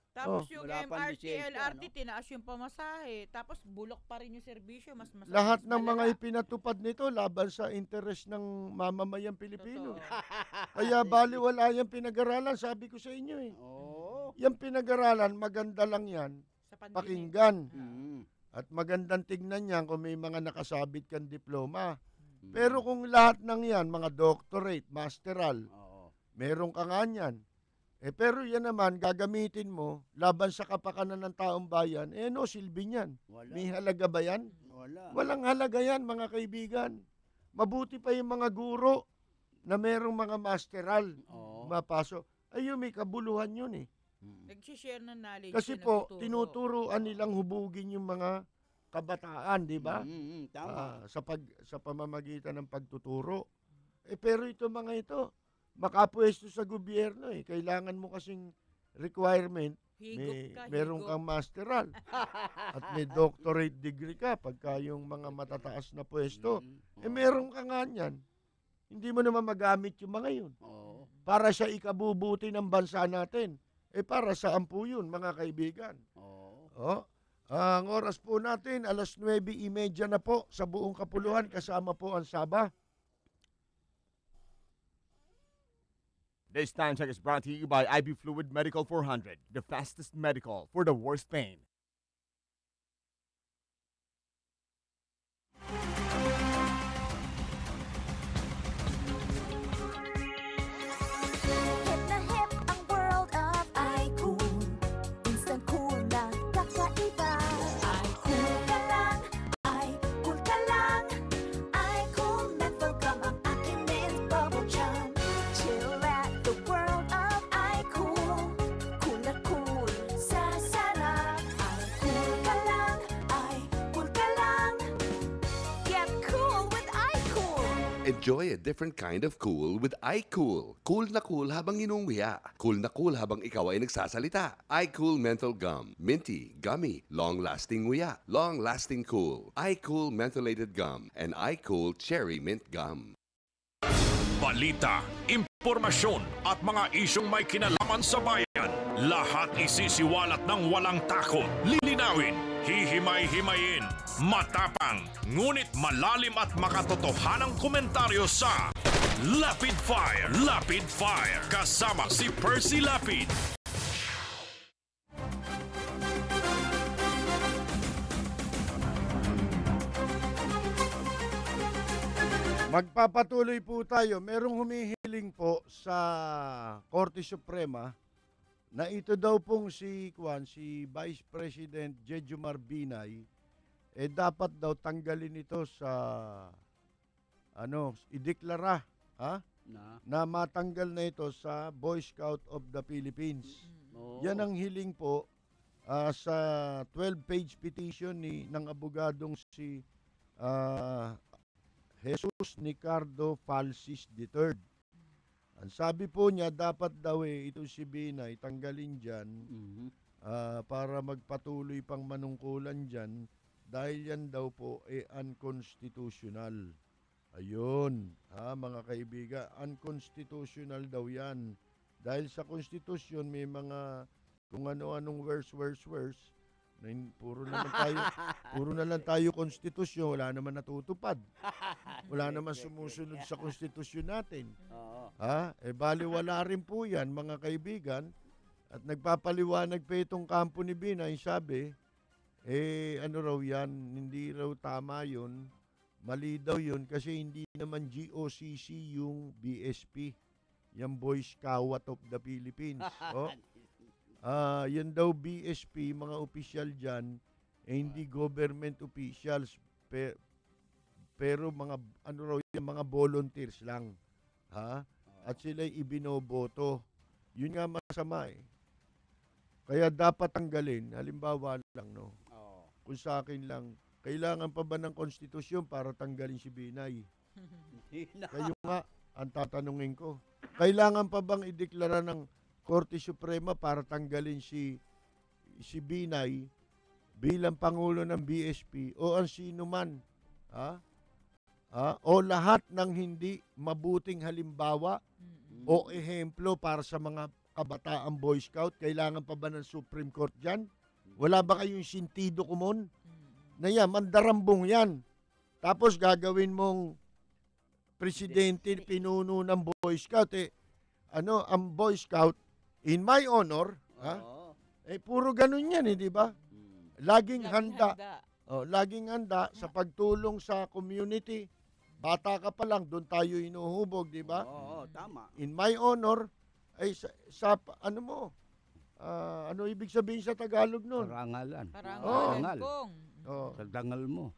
Speaker 4: Tapos yung MRT, LRT, tinaas yung pamasahe. Tapos bulok pa rin yung serbisyo.
Speaker 3: Lahat ng mga ipinatupad nito laban sa interest ng mamamayang Pilipino. Kaya baliwala yung pinag-aralan, sabi ko sa inyo eh. Yung pinag-aralan, maganda lang yan. Pakinggan. At magandang tignan yan kung may mga nakasabit kang diploma. Pero kung lahat ng yan, mga doctorate, masteral, meron ka nga yan. Pero yan naman, gagamitin mo laban sa kapakanan ng taong bayan, no silbi niyan. May halaga ba yan? Walang halaga yan, mga kaibigan. Mabuti pa yung mga guro na merong mga masteral mapasok. Ayun, may kabuluhan yun eh.
Speaker 4: Nag-share ng knowledge.
Speaker 3: Kasi po, tinuturuan nilang hubugin yung mga kabataan, di ba?
Speaker 5: Tama.
Speaker 3: Sa pamamagitan ng pagtuturo. Pero ito mga ito, makapwesto sa gobyerno eh. Kailangan mo kasing requirement, meron kang masteral at may doctorate degree ka pagka yung mga matataas na pwesto. Meron ka nga yan. Hindi mo naman magamit yung mga yun. Para sa ikabubuti ng bansa natin. Para saan po yun, mga kaibigan? Ang oras po natin, 9:30 na po sa buong kapuluhan, kasama po ang Saba.
Speaker 11: This time check is brought to you by IB Fluid Medical 400, the fastest medical for the worst pain.
Speaker 14: Hip na hip ang world of iQOO. Instant cool na kakaiba. iQOO ka lang, iQOO ka lang. iQOO menthol gum ang akin is bubble chum. Chill at the world of iQOO. Cool na cool sa sarap.
Speaker 15: Enjoy a different kind of cool with iCool. Cool na cool habang inuunguya. Cool na cool habang ikaw ay nagsasalita. iCool Menthol Gum. Minty, gummy, long-lasting nguya. Long-lasting cool. iCool Mentholated Gum and iCool Cherry Mint Gum.
Speaker 6: Balita, impormasyon at mga isyong may kinalaman sa bayan. Lahat isisiwalat ng walang takot. Lilinawin, hihimay-himayin, matapang, ngunit malalim at makatotohanang komentaryo sa Lapid Fire. Lapid Fire. Kasama si Percy Lapid.
Speaker 3: Magpapatuloy po tayo. Merong humihiling po sa Korte Suprema na ito daw pong si Vice President Jejomar Binay dapat daw tanggalin ito sa ideklara na matanggal na ito sa Boy Scout of the Philippines. Yan ang hiling po sa 12-page petition ng abogadong si Jesus Nicardo Falsis III. Ang sabi po niya, dapat daw ito si Binay tanggalin dyan para magpatuloy pang manungkulan dyan dahil yan daw po unconstitutional. Ayun, mga kaibigan, unconstitutional daw yan. Dahil sa konstitusyon may mga kung ano-anong worse. Puro na lang tayo konstitusyon, wala naman natutupad. Wala naman sumusunod sa konstitusyon natin. Baliwala rin po yan, mga kaibigan. At nagpapaliwanag pa itong kampo ni Binay, sabi, raw yan, hindi raw tama yun. Mali daw yun kasi hindi naman GOCC yung BSP. Yung Boy Scout of the Philippines. Yan daw BSP, mga opisyal dyan, hindi government officials, pero mga mga volunteers lang. At sila'y ibinoboto. Yun nga masama Kaya dapat tanggalin. Halimbawa lang, kung sa akin lang, kailangan pa ba ng konstitusyon para tanggalin si Binay? Kayo nga, ang tatanungin ko. Kailangan pa bang ideklara ng Korte Suprema para tanggalin si Binay bilang Pangulo ng BSP o ang sino man o lahat ng hindi mabuting halimbawa o ehemplo para sa mga kabataang Boy Scout? Kailangan pa ba ng Supreme Court dyan? Wala ba kayong sentido komon? Na yan, mandarambong yan. Tapos gagawin mong presidente, pinuno ng Boy Scout. Ang Boy Scout, in my honor, puro ganun yan, di ba? Laging handa. Laging handa sa pagtulong sa community. Bata ka pa lang, doon tayo inuhubog, di ba?
Speaker 5: Tama.
Speaker 3: In my honor, ano ibig sabihin sa Tagalog nun?
Speaker 5: Parangalan.
Speaker 4: Parangalan.
Speaker 5: Sa dangal mo.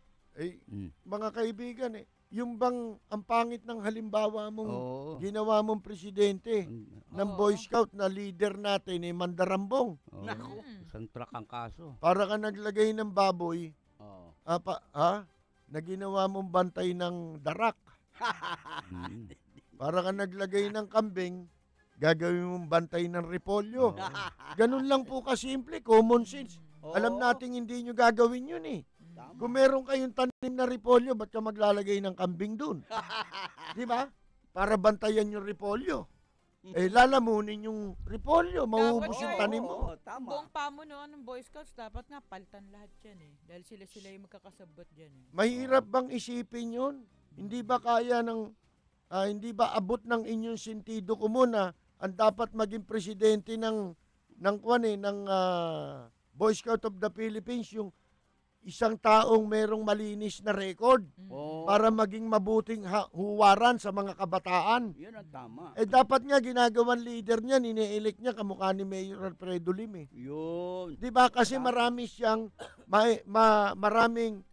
Speaker 3: Mga kaibigan, yung bang ang pangit ng halimbawa mong ginawa mong presidente ng Boy Scout na leader natin mandarambong.
Speaker 5: Isang truck ang kaso.
Speaker 3: Para ka naglagay ng baboy, na ginawa mong bantay ng darak. Para ka naglagay ng kambing, gagawin mong bantay ng repolyo. Ganun lang po kasimple, common sense. Alam nating hindi nyo gagawin yun Kung meron kayong tanim na repolyo, ba't ka maglalagay ng kambing dun? Di ba? Para bantayan yung repolyo. Lalamunin yung repolyo, mauubos yung tanim mo.
Speaker 4: Buong pamunuan ng Boy Scouts, dapat nga paltan lahat yan Dahil sila yung magkakasabot dyan
Speaker 3: Mahirap bang isipin yun? Hindi ba kaya hindi ba abot ng inyong sentido komon na ang dapat maging presidente ng Boy Scout of the Philippines yung isang taong merong malinis na record para maging mabuting huwaran sa mga kabataan.
Speaker 5: Yun ang tama.
Speaker 3: Dapat nga ginagawan leader niya, ine-elect niya kamukha ni Mayor Alfredo Lim
Speaker 5: Yun.
Speaker 3: Di ba? Kasi marami siyang maraming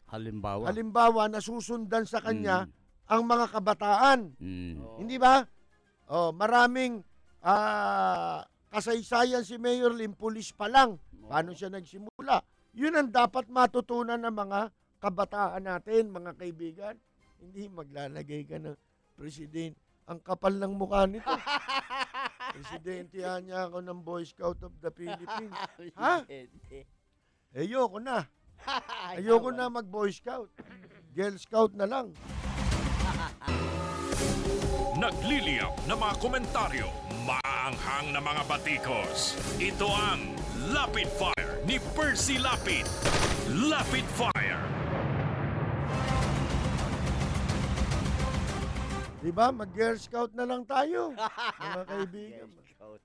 Speaker 3: halimbawa na susundan sa kanya ang mga kabataan. Hindi ba? Maraming kasaysayan si Mayor Lim, pulis pa lang. Paano siya nagsimula? Yun ang dapat matutunan ng mga kabataan natin, mga kaibigan. Hindi maglalagay ka ng Presidente. Ang kapal ng mukha nito. Presidente niya ako ng Boy Scout of the Philippines. Ha? Ayoko na. Ayoko na mag-Boy Scout. Girl Scout na lang.
Speaker 6: Nagliliyap na mga komentaryo, maanghang na mga batikos. Ito ang Lapid Fire ni Percy Lapid. Lapid Fire.
Speaker 3: Diba? Mag-Girl Scout na lang tayo. Mga kaibigan.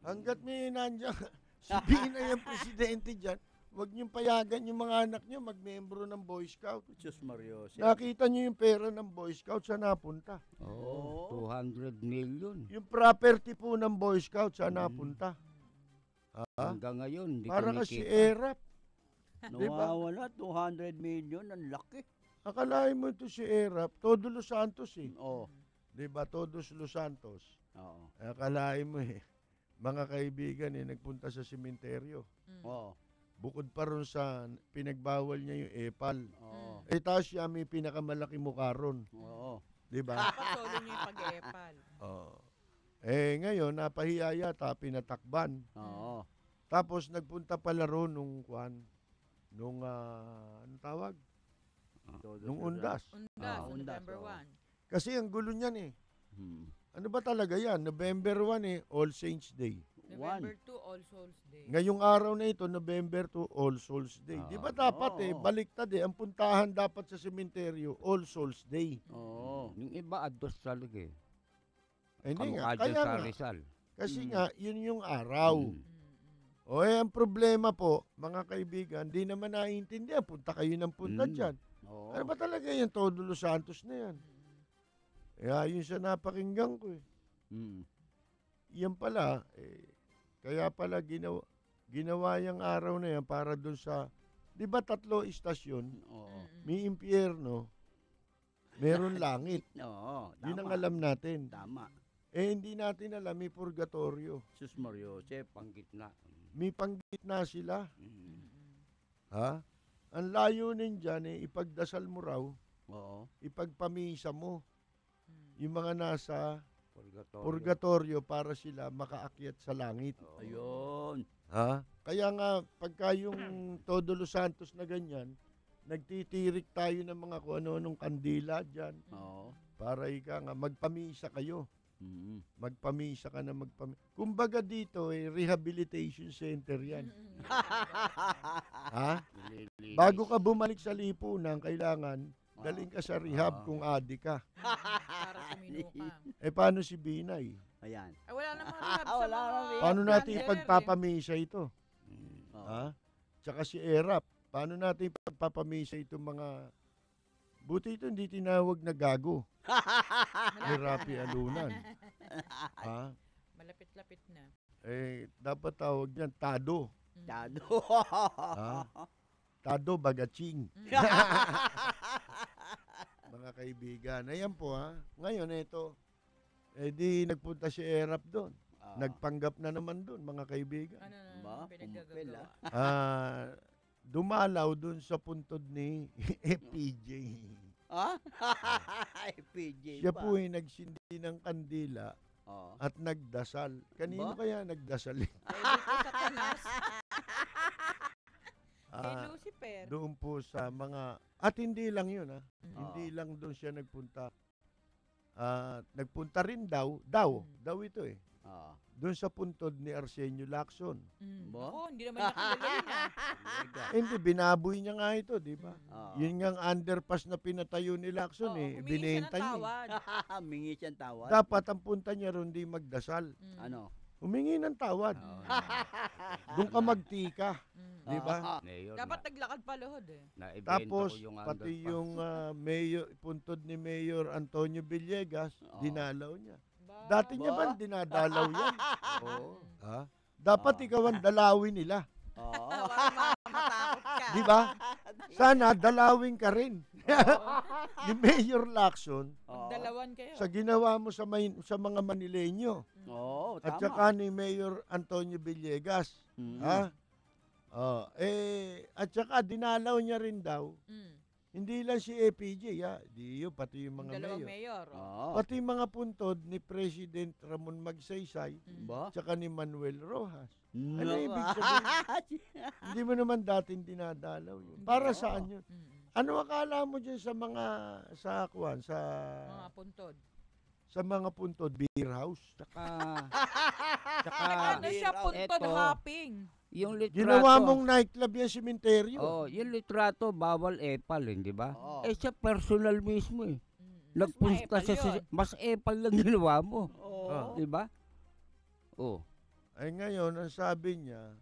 Speaker 3: Hanggat may nandiyan, sabihin na yung presidente dyan, huwag niyong payagan yung mga anak niyo mag-membro ng Boy Scout.
Speaker 5: Diyos Mario.
Speaker 3: Nakita niyo yung pera ng Boy Scout, saan napunta?
Speaker 5: Oo, 200 million.
Speaker 3: Yung property po ng Boy Scout, saan napunta?
Speaker 5: Hanggang ngayon, hindi
Speaker 3: para kasi
Speaker 5: kumikita.
Speaker 3: ERAP.
Speaker 5: Nawawala, 200 million, ang laki.
Speaker 3: Akalain mo ito si ERAP, Todo Los Santos eh.
Speaker 5: Oo.
Speaker 3: Diba, Todos Los Santos.
Speaker 5: Oo.
Speaker 3: Akalain mo eh, mga kaibigan nagpunta sa sementeryo.
Speaker 5: Oo.
Speaker 3: Bukod pa ron sa pinagbawal niya yung epal.
Speaker 5: Oo.
Speaker 3: Tapos siya may pinakamalaki mukha ron.
Speaker 5: Oo.
Speaker 3: Diba?
Speaker 4: Solo niya yung pag-epal.
Speaker 3: Oo. Ngayon, napahiya yata, pinatakban.
Speaker 5: Oo.
Speaker 3: Tapos nagpunta pala ron nung anong tawag? Nung Undas.
Speaker 4: November 1.
Speaker 3: Kasi ang gulo niyan eh. Ano ba talaga yan? November 1 eh, All Saints Day.
Speaker 4: November 2, All Souls Day.
Speaker 3: Ngayong araw na ito, November 2, All Souls Day. Di ba dapat baliktad ang puntahan dapat sa sementeryo, All Souls Day.
Speaker 5: Oo. Yung iba, ados talaga eh.
Speaker 3: Hindi nga,
Speaker 5: Kamukha
Speaker 3: kaya
Speaker 5: sa
Speaker 3: nga.
Speaker 5: Rizal.
Speaker 3: Kasi nga, yun yung araw. Ang problema po, mga kaibigan, di naman naiintindihan. Punta kayo ng punta dyan. Ano ba talaga yan? Todo Los Santos na yan. Yun sa napakinggan ko eh. Yan pala, kaya pala ginawa yung araw na yan para doon sa, di ba 3 istasyon? May impyerno, meron langit.
Speaker 5: Oo, tama.
Speaker 3: Yun ang alam natin.
Speaker 5: Tama.
Speaker 3: Hindi natin alam, may purgatorio.
Speaker 5: Sus Mario, panggitna.
Speaker 3: May panggitna sila. Ha? Ang layunin dyan ipagdasal mo raw, ipagpamisa mo yung mga nasa purgatorio para sila makaakyat sa langit.
Speaker 5: Ayun.
Speaker 3: Ha? Kaya nga, pagka yung Todo Los Santos na ganyan, nagtitirik tayo ng mga kung ano-anong kandila dyan. Para nga, magpamisa kayo. Magpamisa ka na Kumbaga dito, rehabilitation center yan. Ha? Bago ka bumalik sa lipunan, kailangan daling ka sa rehab kung adi ka.
Speaker 4: Para sumino ka.
Speaker 3: Paano si Binay?
Speaker 5: Ayan.
Speaker 4: Wala namang rehab sa mga...
Speaker 3: Paano natin ipagpapamisa ito? Ha? Tsaka si ERAP, paano natin ipagpapamisa itong mga... Buti ito hindi tinawag na gago. Ni Rapi Alunan. Ha?
Speaker 4: Malapit-lapit na.
Speaker 3: Dapat tawag yan, Tado.
Speaker 5: Tado.
Speaker 3: Ha? Tado Bagaching. Mga kaibigan. Ayan po ha. Ngayon ito, di nagpunta si ERAP doon. Nagpanggap na naman doon, mga kaibigan.
Speaker 4: Ano na pinaggagawa?
Speaker 3: Dumalaw doon sa puntod ni FPJ.
Speaker 5: FPJ
Speaker 3: Siya
Speaker 5: ba?
Speaker 3: po nagsindi ng kandila at nagdasal. Kanino kaya nagdasal?
Speaker 4: Kay Lucifer.
Speaker 3: Doon po sa mga, at hindi lang yun hindi lang doon siya nagpunta. Nagpunta rin daw ito doon sa puntod ni Arsenio Lacson.
Speaker 4: Hindi naman nakilala yun
Speaker 3: Hindi, binaboy niya nga ito, di ba? Yun nga ang underpass na pinatayo ni Lacson binenta niya.
Speaker 5: Humingi siyang tawad.
Speaker 3: Dapat ang punta niya ron di magdasal.
Speaker 5: Ano?
Speaker 3: Humingi ng tawad. Doon ka magtika. Di ba?
Speaker 4: Dapat naglakad paluhod
Speaker 3: Tapos, pati yung mayor, puntod ni Mayor Antonio Villegas, dinalaw niya. Dati niya ba dinadalaw yan? Ha? Dapat ikaw ang dalawin nila.
Speaker 4: Matakot ka.
Speaker 3: Di ba? Sana dalawin ka rin. Ni Mayor Lacson,
Speaker 4: Magdalawan kayo.
Speaker 3: sa ginawa mo sa mga Manileño. At
Speaker 5: tama.
Speaker 3: saka ni Mayor Antonio Villegas. Ha? At saka dinalaw niya rin daw Hindi lang si APJ, di yun, pati yung mga
Speaker 4: Dalawang
Speaker 3: mayor.
Speaker 4: mayor.
Speaker 3: Pati yung mga puntod ni President Ramon Magsaysay, tsaka ni Manuel Rojas. Ano ibig sabihin? Hindi mo naman dating dinadalaw yun. Para saan yun? Ano akala mo dyan sa mga, sa
Speaker 4: Mga puntod.
Speaker 3: sa mga puntod, beer house?
Speaker 5: Tsaka
Speaker 4: Ano siya, puntod hopping?
Speaker 5: yung litrato.
Speaker 3: Ginawa mong nightclub yung sementeryo.
Speaker 5: Yung litrato, bawal epal, di ba? Siya personal mismo eh. Nagpunta siya sa... Mas epal lang ginawa mo. Di ba?
Speaker 3: Ay ngayon, ang sabi niya,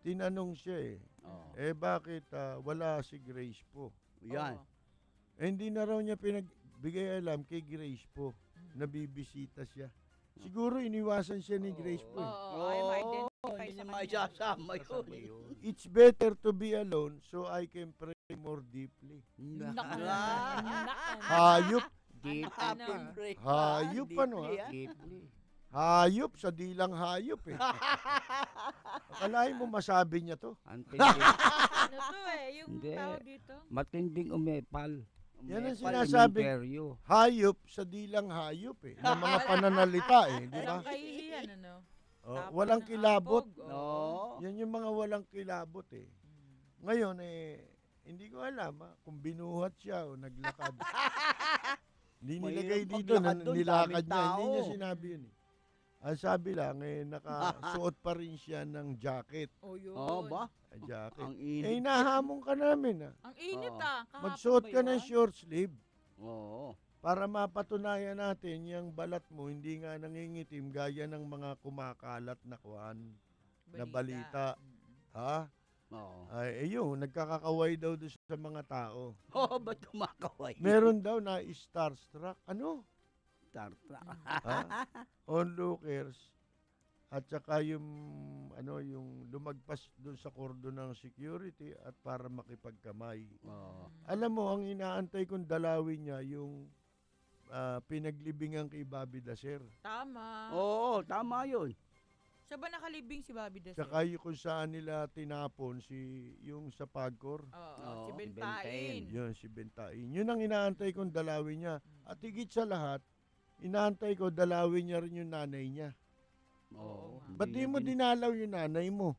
Speaker 3: tinanong siya bakit wala si Grace po?
Speaker 5: Yan.
Speaker 3: Hindi na raw niya pinagbigay alam kay Grace po. Nabibisita siya. Siguro iniwasan siya ni Grace po.
Speaker 5: Hindi niya maisasama yun.
Speaker 3: It's better to be alone so I can pray more deeply. Hayop. Hayop ano Hayop, sa dilang hayop eh. Akalain mo masabi niya to?
Speaker 4: Ano to yung tawag dito?
Speaker 5: Matinding umepal.
Speaker 3: Yan ang sinasabi. Hayop sa dilang hayop eh. Ng mga pananalita eh. Di ba?
Speaker 4: Kahihiyan ano?
Speaker 3: Walang kilabot. Yan yung mga walang kilabot eh. Ngayon hindi ko alam kung binuhat siya o naglakad. Hindi nilagay dito na nilakad niya. Hindi niya sinabi yun eh. Ang sabi lang, nakasuot pa rin siya ng jacket.
Speaker 4: Yun.
Speaker 5: Ba?
Speaker 3: Jacket.
Speaker 5: Ang init.
Speaker 3: Nahamon ka namin
Speaker 4: Ang init
Speaker 3: Magsuot ka ng short sleeve.
Speaker 5: Oo.
Speaker 3: Para mapatunayan natin yung balat mo hindi nga nangingitim gaya ng mga kumakalat na na balita. Ha?
Speaker 5: Oo.
Speaker 3: Yun, nagkakakaway daw doon sa mga tao.
Speaker 5: Ba't kumakaway?
Speaker 3: Meron daw na starstruck. Ano?
Speaker 5: Starstruck.
Speaker 3: Onlookers. At saka yung lumagpas doon sa kordon ng security at para makipagkamay. Alam mo, ang inaantay kong dalawin niya yung pinaglibingan kay Bobby Dacer.
Speaker 4: Tama.
Speaker 5: Oo, tama yun.
Speaker 4: Siya ba nakalibing si Bobby Dacer?
Speaker 3: Saka yung kung saan nila tinapon yung sa Pagcor.
Speaker 4: Si Bentain.
Speaker 3: Yun, si Bentain. Yun ang inaantay kong dalawin niya. At higit sa lahat, inaantay ko dalawin niya rin yung nanay niya. Ba't di mo dinalaw yung nanay mo?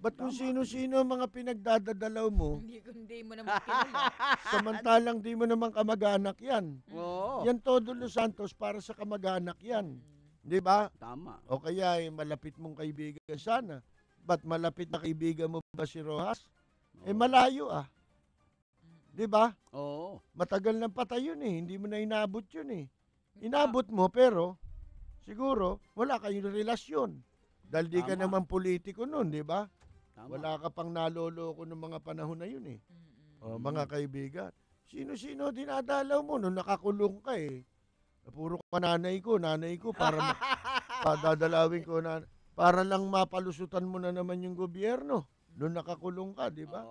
Speaker 3: Ba't kung sino-sino ang mga pinagdadalaw mo?
Speaker 4: Hindi mo naman kilala.
Speaker 3: Samantalang di mo naman kamag-anak yan. Yan todo Los Santos para sa kamag-anak yan. Di ba?
Speaker 5: Tama.
Speaker 3: O kaya malapit mong kaibigan sana. Ba't malapit na kaibigan mo ba si Rojas? Malayo Di ba? Matagal ng patay yun Hindi mo na inabot yun Inabot mo pero siguro wala kayong relasyon. Dahil di ka naman politiko nun, di ba? Wala ka pang naloloko ng mga panahon na yun mga kaibigan. Sino-sino dinadalaw mo nung nakakulong ka Puro ka nanay ko para padadalawin ko para lang mapalusutan mo na naman yung gobyerno nung nakakulong ka, di ba?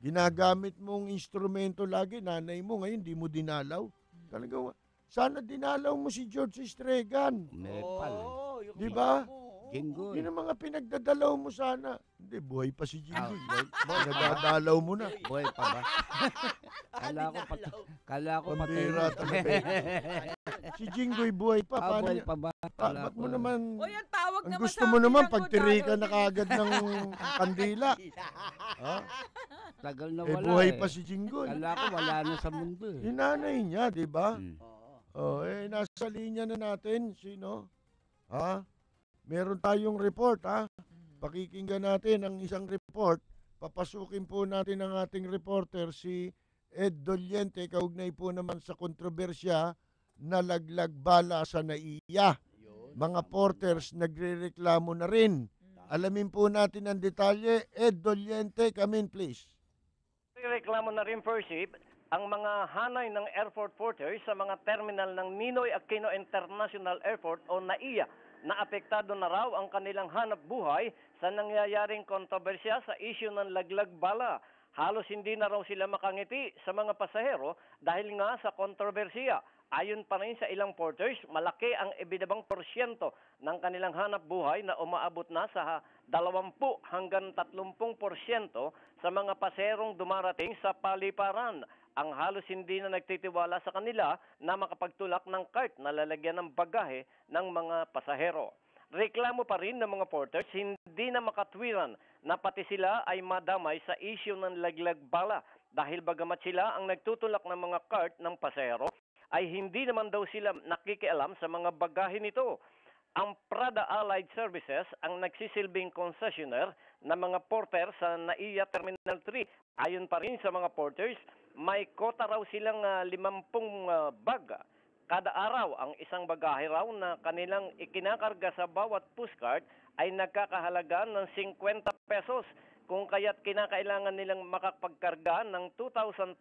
Speaker 3: Ginagamit mong instrumento lagi, nanay mo, ngayon di mo dinalaw. Talaga, sana dinalaw mo si George Estregan. Di ba?
Speaker 5: Jinggoy.
Speaker 3: Yun ang mga pinagdadalaw mo sana. Hindi, buhay pa si Jinggoy. Nagdadalaw mo na.
Speaker 5: Buhay pa ba? Kala ko
Speaker 3: pambira talaga. Si Jinggoy buhay pa.
Speaker 5: Buhay pa ba?
Speaker 3: Ba't mo naman...
Speaker 4: ang tawag
Speaker 3: ang
Speaker 4: naman
Speaker 3: gusto
Speaker 4: sa
Speaker 3: mo
Speaker 4: akin
Speaker 3: naman,
Speaker 4: ng
Speaker 3: pagtirikan na kaagad ng kandila.
Speaker 5: Tagal na wala
Speaker 3: buhay pa si Jinggoy.
Speaker 5: Kala ko wala na sa mundo
Speaker 3: Yung nanay niya, di ba? Nasa linya na natin, sino? Meron tayong report, Pakikinggan natin ang isang report. Papasukin po natin ang ating reporter, si Ed Doliente, kaugnay po naman sa kontrobersya na laglag bala sa NAIA. Mga porters nagrereklamo na rin. Alamin po natin ang detalye. Ed Doliente, come in please.
Speaker 16: Reklamo na rin, Persip, ang mga hanay ng airport porters sa mga terminal ng Ninoy Aquino International Airport o NAIA na apektado na raw ang kanilang hanap buhay sa nangyayaring kontrobersya sa isyu ng laglag bala. Halos hindi na raw sila makangiti sa mga pasahero dahil nga sa kontrobersiya. Ayon pa rin sa ilang porters, malaki ang ibinabang porsyento ng kanilang hanap buhay na umaabot na sa 20 hanggang 30% sa mga paserong dumarating sa paliparan. Ang halos hindi na nagtitiwala sa kanila na makapagtulak ng cart na lalagyan ng bagahe ng mga pasahero. Reklamo pa rin ng mga porters hindi na makatwiran na pati sila ay madamay sa issue ng laglag bala dahil bagamat sila ang nagtutulak ng mga cart ng pasahero ay hindi naman daw sila nakikialam sa mga bagahe nito. Ang Prada Allied Services ang nagsisilbing concessionaire ng mga porter sa NAIA Terminal 3. Ayon pa rin sa mga porters, may kota raw silang 50 bag. Kada araw, ang isang bagahe raw na kanilang ikinakarga sa bawat pushcart ay nagkakahalaga ng 50 pesos. Kung kaya't kinakailangan nilang makapagkarga ng 2,500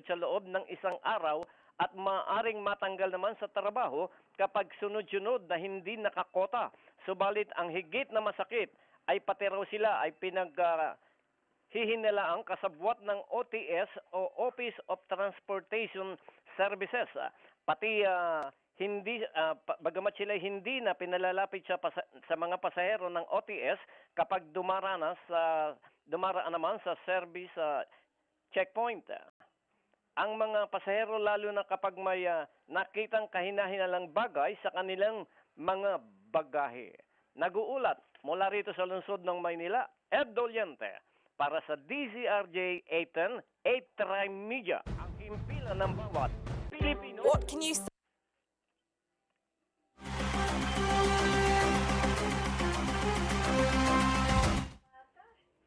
Speaker 16: sa loob ng isang araw at maaring matanggal naman sa trabaho kapag sunod-sunod na hindi nakakota. Subalit ang higit na masakit ay pati raw sila ay hihinalaang kasabwat ng OTS o Office of Transportation Services. Pati bagamat sila hindi na pinalalapit sa mga pasahero ng OTS kapag dumaraan naman sa service checkpoint. Ang mga pasahero lalo na kapag may nakitang kahina-hinalang bagay sa kanilang mga bagahe. Nag-uulat mula rito sa lungsod ng Maynila, Ed Doliente, para sa DZRJ 810, 8 Tribe Media, ang himpilan ng bawat Pilipino.
Speaker 8: What can you say?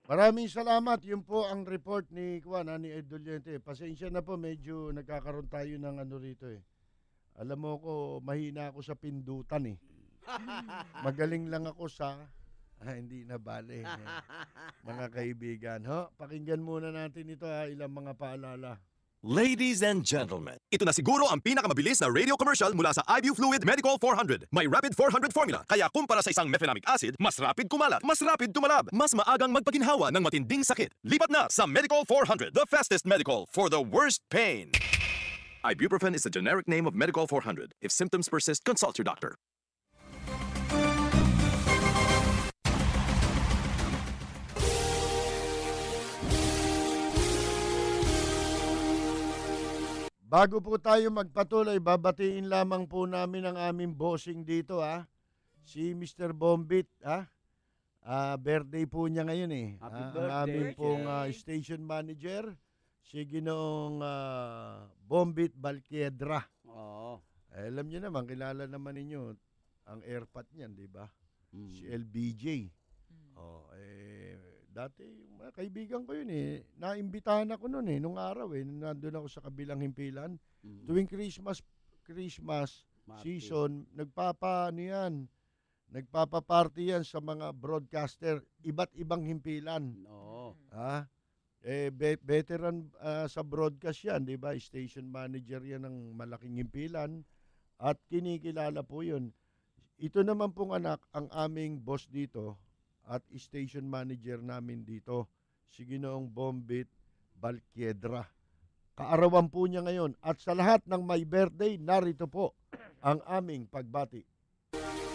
Speaker 3: Maraming salamat. Yun po ang report ni ni Ed Doliente. Pasensya na po, medyo nagkakaroon tayo ng ano rito eh. Alam mo ko, mahina ako sa pindutan eh. Magaling lang ako sa hindi na bale. Mga kaibigan, pakinggan muna natin ito ilang mga paalala.
Speaker 13: Ladies and gentlemen, ito na siguro ang pinakamabilis na radio commercial mula sa IBU Fluid Medical 400. May Rapid 400 formula, kaya kumpara sa isang mefenamic acid, mas rapid kumalat, mas rapid tumalab, mas maagang magpaginhawa ng matinding sakit. Lipat na sa Medical 400, the fastest medical for the worst pain. Ibuprofen is the generic name of Medical 400. If symptoms persist, consult your doctor.
Speaker 3: Bago po tayo magpatuloy, babatiin lamang po namin ang aming bossing dito si Mr. Bombit birthday po niya ngayon eh. Ang aming pong station manager, si Ginoong Bombit Balquiedra.
Speaker 5: Oo.
Speaker 3: Alam niyo naman, kilala naman ninyo ang airpat niyan, di ba? Si LBJ. Dati, mga kaibigan ko yun eh. Naimbitahan ako noon eh, nung araw eh. Nandun ako sa kabilang himpilan. Tuwing Christmas season, nagpapaparty yan sa mga broadcaster, iba't ibang himpilan.
Speaker 5: Oo.
Speaker 3: Veteran sa broadcast yan, di ba? Station manager yan ng malaking himpilan. At kinikilala po yun. Ito naman pong anak, ang aming boss dito, at station manager namin dito, si Ginoong Bombit Balquiedra. Kaarawan po niya ngayon. At sa lahat ng may birthday, narito po ang aming pagbati.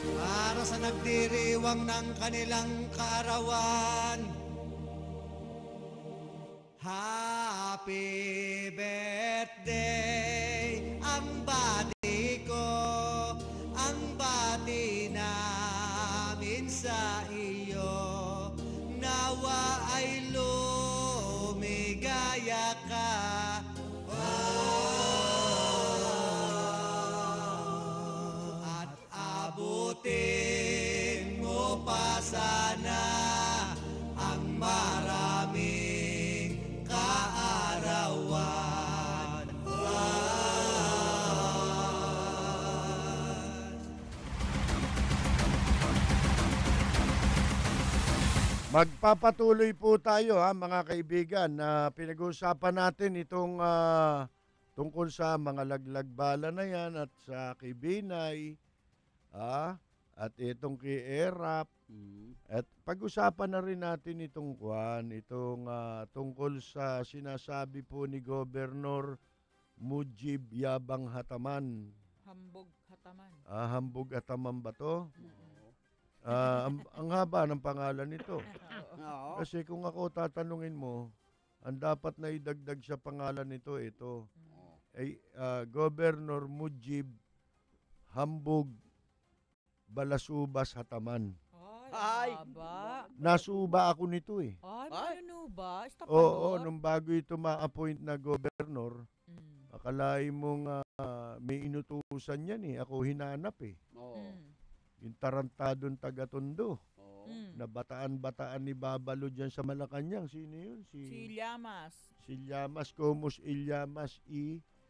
Speaker 17: Para sa nagdiriwang ng kanilang kaarawan, happy birthday ang bati ko, ang bati namin sa iyo. Nawa ay lumigaya ka, at abutin mo pa sana ang maraming kaarawan.
Speaker 3: Magpapatuloy po tayo mga kaibigan na pinag-uusapan natin itong tungkol sa mga laglag-bala na yan at sa kay Binay at itong kay Erap at pag-usapan na rin natin itong tungkol sa sinasabi po ni Governor Mujib Yabang Hataman.
Speaker 4: Hambog Hataman.
Speaker 3: Hambog Hataman ba to? Ang haba ng pangalan nito. Kasi kung ako tatanungin mo, ang dapat na idagdag sa pangalan nito, ito. Ay, Governor Mujib Hambog Balasubas Hataman.
Speaker 4: Ay, haba.
Speaker 3: Nasuba ako nito eh.
Speaker 4: Ay, ano ba?
Speaker 3: Oo, nung bago ito ma-appoint na governor, akalain mong may inutusan yan eh. Ako hinanap eh. Yung tarantadong taga-Tondo. Na bataan-bataan ni Babalo dyan sa Malacanang. Sino yun?
Speaker 4: Si Llamas.
Speaker 3: Si Llamas, Comus Ilyamas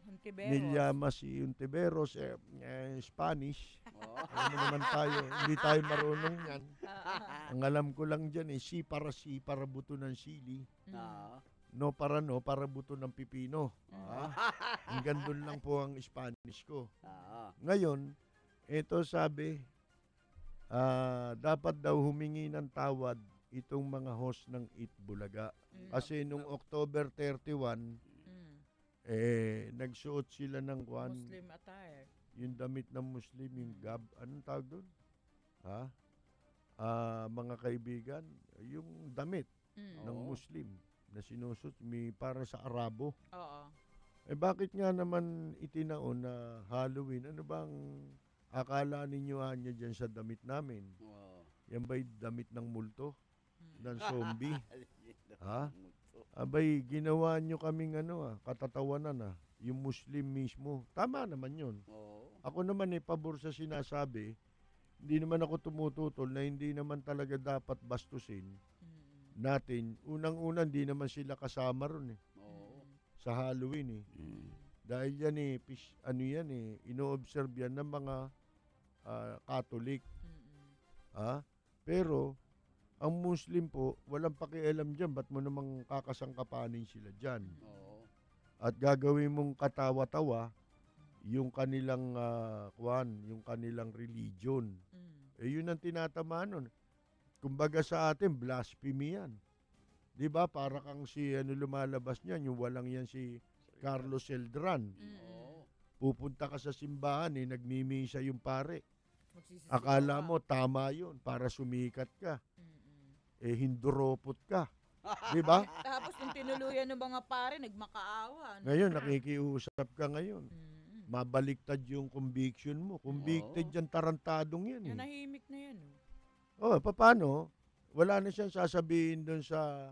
Speaker 4: Hontiveros.
Speaker 3: Nilyamas y Hontiveros, Spanish. Ano naman tayo, hindi tayo marunong yan. Ang alam ko lang dyan si para buto ng sili. No para buto ng pipino. Hanggang doon lang po ang Spanish ko. Ngayon, ito sabi, dapat daw humingi ng tawad itong mga host ng Eat Bulaga. Kasi nung October 31, nagsuot sila ng
Speaker 4: Muslim attire.
Speaker 3: Yung damit ng Muslim, yung gab, anong tawag doon? Mga kaibigan, yung damit ng Muslim na sinusot para sa Arabo.
Speaker 4: Oo.
Speaker 3: Bakit nga naman itinaon na Halloween? Ano bang akala ninyo niya dyan sa damit namin? Yan ba'y damit ng multo? Ng zombie? Abay, ginawa nyo kaming katatawanan yung Muslim mismo. Tama naman yun. Ako naman pabor sa sinasabi, hindi naman ako tumututol na hindi naman talaga dapat bastusin natin. Unang-unang, hindi naman sila kasama ron sa Halloween Dahil yan ino-observe yan ng mga Catholic. Pero, ang Muslim po, walang pakialam dyan. Ba't mo namang kakasangkapanin sila dyan? At gagawin mong katawa-tawa yung kanilang yung kanilang religion. Yun ang tinatama nun. Kumbaga sa atin, blasphemy yan. Di ba? Para kang lumalabas niyan, yung walang yan si Carlos Eldran. Pupunta ka sa simbahan, nagmimisa yung pare. Akala mo, tama yun, para sumikat ka. Hinduropot ka. Di ba?
Speaker 4: Tapos nung tinuluyan ng mga pare, nagmakaawa.
Speaker 3: Ngayon, nakikiusap ka ngayon. Mabaliktad yung conviction mo. Convicted yan, tarantadong yan.
Speaker 4: Nahimik na yan.
Speaker 3: Paano? Wala na siyang sasabihin doon sa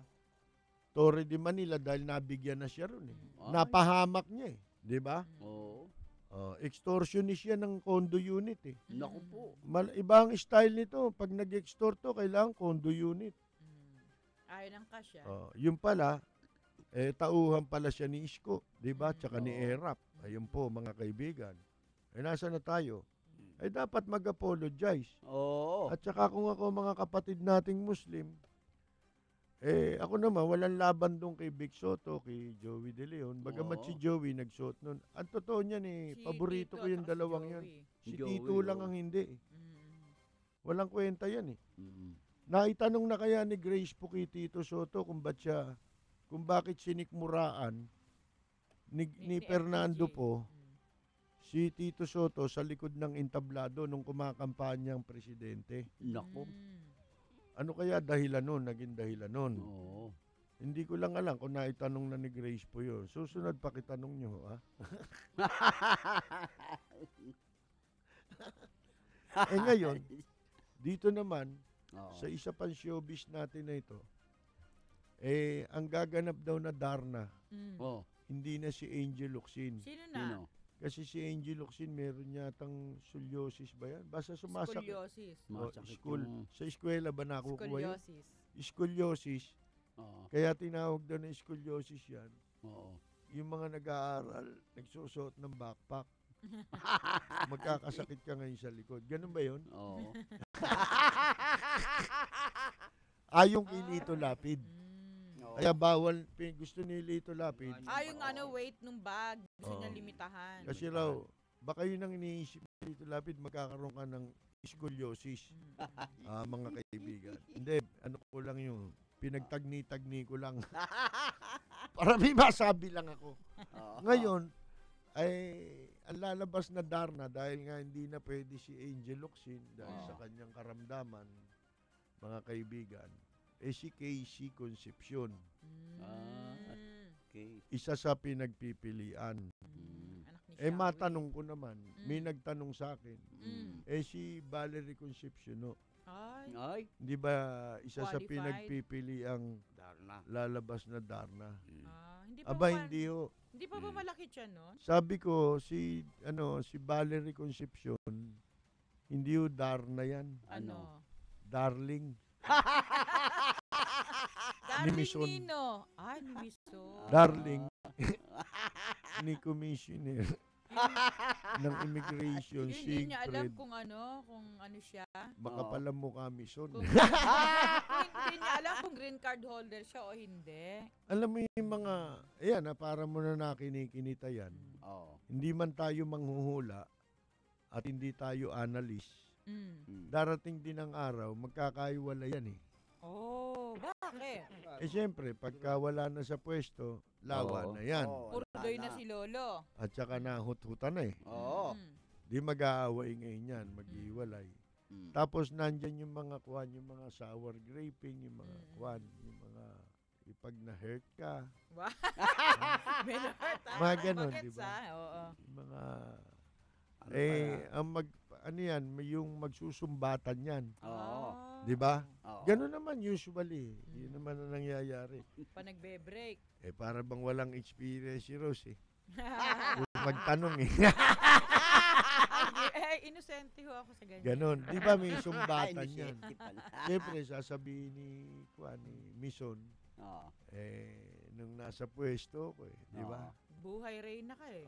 Speaker 3: Torre de Manila dahil nabigyan na siya ron. Napahamak niya Di ba? Extortionist yan ng condo unit
Speaker 5: Naku po.
Speaker 3: Ibang style nito. Pag nag-extort to, kailangan condo unit.
Speaker 4: Ayaw ng kasya.
Speaker 3: Yung pala, tauhan pala siya ni Isko. Diba? Tsaka ni Erap. Ayun po, mga kaibigan. Nasa na tayo? Dapat mag-apologize. At saka kung ako mga kapatid nating Muslim, ako naman, walang laban doon kay Big Soto, kay Joey De Leon. Bagamat si Joey nagsuot nun. Ang totoo niyan paborito ko yung dalawang yun. Si Tito lang ang hindi Walang kwenta yan Naitanong na kaya ni Grace po kay Tito Soto kung bakit sinikmuraan ni Fernando po si Tito Soto sa likod ng entablado nung kumakampanyang presidente.
Speaker 5: Nako.
Speaker 3: Ano kaya dahilan nun? Naging dahilan nun. Hindi ko lang alam kung naitanong na ni Grace po yun. Susunod pa kitanong nyo, ngayon, dito naman, sa isa pang showbiz natin na ito, ang gaganap daw na Darna, hindi na si Angel Locsin.
Speaker 4: Sino na?
Speaker 3: Kasi si Angel Locsin, meron yatang scoliosis ba yan? Basta sumasakit.
Speaker 4: Scoliosis.
Speaker 3: Sa eskwela ba nakukuha yun? Scoliosis. Kaya tinawag daw na scoliosis yan. Yung mga nag-aaral, nagsusuot ng backpack. Magkakasakit ka ngayon sa likod. Ganun ba yun? Yung kay Lito Lapid. Kaya bawal, gusto ni Lito Lapid.
Speaker 4: Yung weight ng bag. Gusto niya limitahan.
Speaker 3: Kasi raw, baka yun ang iniisip ni Lito Lapid, magkakaroon ka ng scoliosis. Mga kaibigan. Hindi, ano ko lang yung pinagtagni-tagni ko lang. Para may masabi lang ako. Ngayon, ang lalabas na Darna dahil nga hindi na pwede si Angel Locsin dahil sa kanyang karamdaman, mga kaibigan, si Casey Concepcion.
Speaker 5: Okay.
Speaker 3: Isa sa pinagpipilian. Matanong ko naman, may nagtanong sa akin, si Valerie Concepcion, no?
Speaker 5: Ay.
Speaker 3: Hindi ba isa sa
Speaker 4: Qualified?
Speaker 3: pinagpipiliang
Speaker 5: Darna.
Speaker 3: lalabas na Darna?
Speaker 4: Hindi pa
Speaker 3: Aba,
Speaker 4: ba-
Speaker 3: hindi ho.
Speaker 4: Hindi pa ba malaki siya, no?
Speaker 3: Sabi ko, si Valerie Concepcion, hindi ho Darna yan.
Speaker 4: Ano?
Speaker 3: Darling.
Speaker 4: Darling
Speaker 3: Mison.
Speaker 4: Nino. Ay, ni Mison.
Speaker 3: Darling. Ni Commissioner ng Immigration,
Speaker 4: Hindi niya alam
Speaker 3: Siegfried.
Speaker 4: kung ano siya.
Speaker 3: Baka pala mukha Mison.
Speaker 4: Kung hindi niya alam kung green card holder siya o hindi.
Speaker 3: Alam mo yung mga, ayan, para mo na nakinikinita yan. Hindi man tayo manghuhula at hindi tayo analyst. Darating din ang araw, magkakaiwala yan eh.
Speaker 4: Bakit?
Speaker 3: Siyempre, pagka wala na sa pwesto, lawa na yan.
Speaker 4: Puro doy na si Lolo.
Speaker 3: At saka nahut-hutan na eh. Di mag-aaway ngayon yan, mag-iwalay. Tapos nandyan yung mga kuwan, yung mga sour graping, yung mga kuwan, yung mga ipag na-hurt ka.
Speaker 4: May na-hurt,
Speaker 3: mga ganun, di ba?
Speaker 4: Oo.
Speaker 3: Mga,
Speaker 5: Ano
Speaker 3: yung magsusumbatan yan.
Speaker 5: Oo.
Speaker 3: Di ba? Ganun naman usually. Yun naman ang nangyayari.
Speaker 4: Pa nagbe-break.
Speaker 3: Para bang walang experience si Rose eh. Magtanong eh.
Speaker 4: Inosente ho ako sa ganyan.
Speaker 3: Ganon. Di ba may sumbatan yan? Siyempre, sasabihin ni Mison, nung nasa pwesto ko eh. Di ba?
Speaker 4: Buhay Reyna ka eh.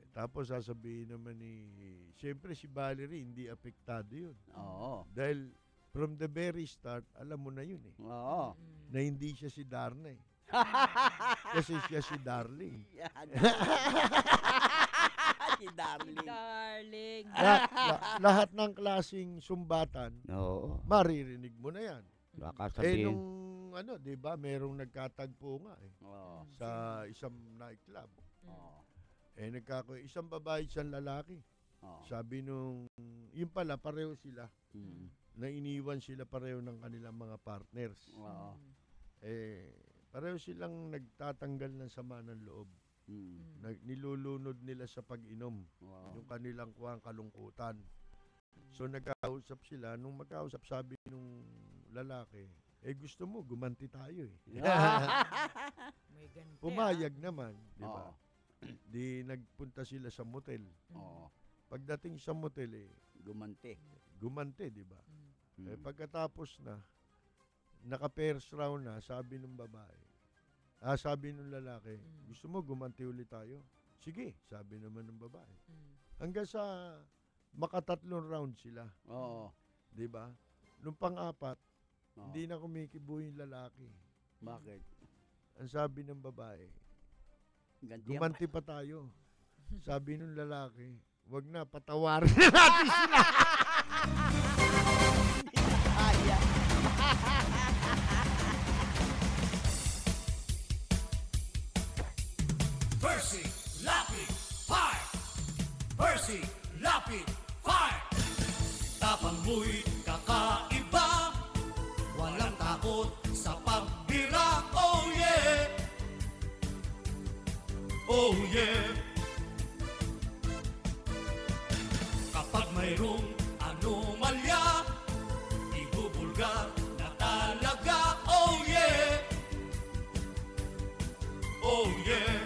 Speaker 3: Tapos sasabihin naman siyempre si Valerie, hindi apektado yun.
Speaker 5: Oo.
Speaker 3: Dahil from the very start, alam mo na yun eh.
Speaker 5: Oo.
Speaker 3: Na hindi siya si Darna eh. Kasi siya si Darling.
Speaker 5: Si Darling.
Speaker 4: Darling.
Speaker 3: Lahat ng klaseng sumbatan, maririnig mo na yan.
Speaker 5: Baka sabihin.
Speaker 3: Nung di ba, merong nagkatagpo nga eh. Sa isang nightclub. Isang babae, isang lalaki. Sabi nung, yun pala, pareho sila. Na iniwan sila pareho ng kanilang mga partners. Pareho silang nagtatanggal ng sama ng loob. Nilulunod nila sa pag-inom. Yung kanilang kalungkutan. So nagkausap sila. Nung magkausap, sabi nung lalaki, gusto mo, gumanti tayo eh.
Speaker 4: May ganti,
Speaker 3: Pumayag naman, di ba? Di nagpunta sila sa motel. Pagdating sa motel Gumante, di ba? Pagkatapos na, naka-first round na, sabi ng babae. Sabi ng lalaki, gusto mo gumanti ulit tayo? Sige, sabi naman ng babae. Hanggang sa makatatlong round sila. Di ba? Nung pang-apat, hindi na kumikibo yung lalaki.
Speaker 5: Bakit?
Speaker 3: Ang sabi ng babae, gumanti pa tayo. Sabi ng lalaki, wag na, patawarin na natin sila.
Speaker 17: Percy, Lapid, Fire! Percy, Lapid, Fire! Tapang mo'y kakaiba, walang takot sa pagbira, oh yeah! Oh yeah! Kapag mayroong anomalya, ibubulgar na talaga, oh yeah! Oh yeah!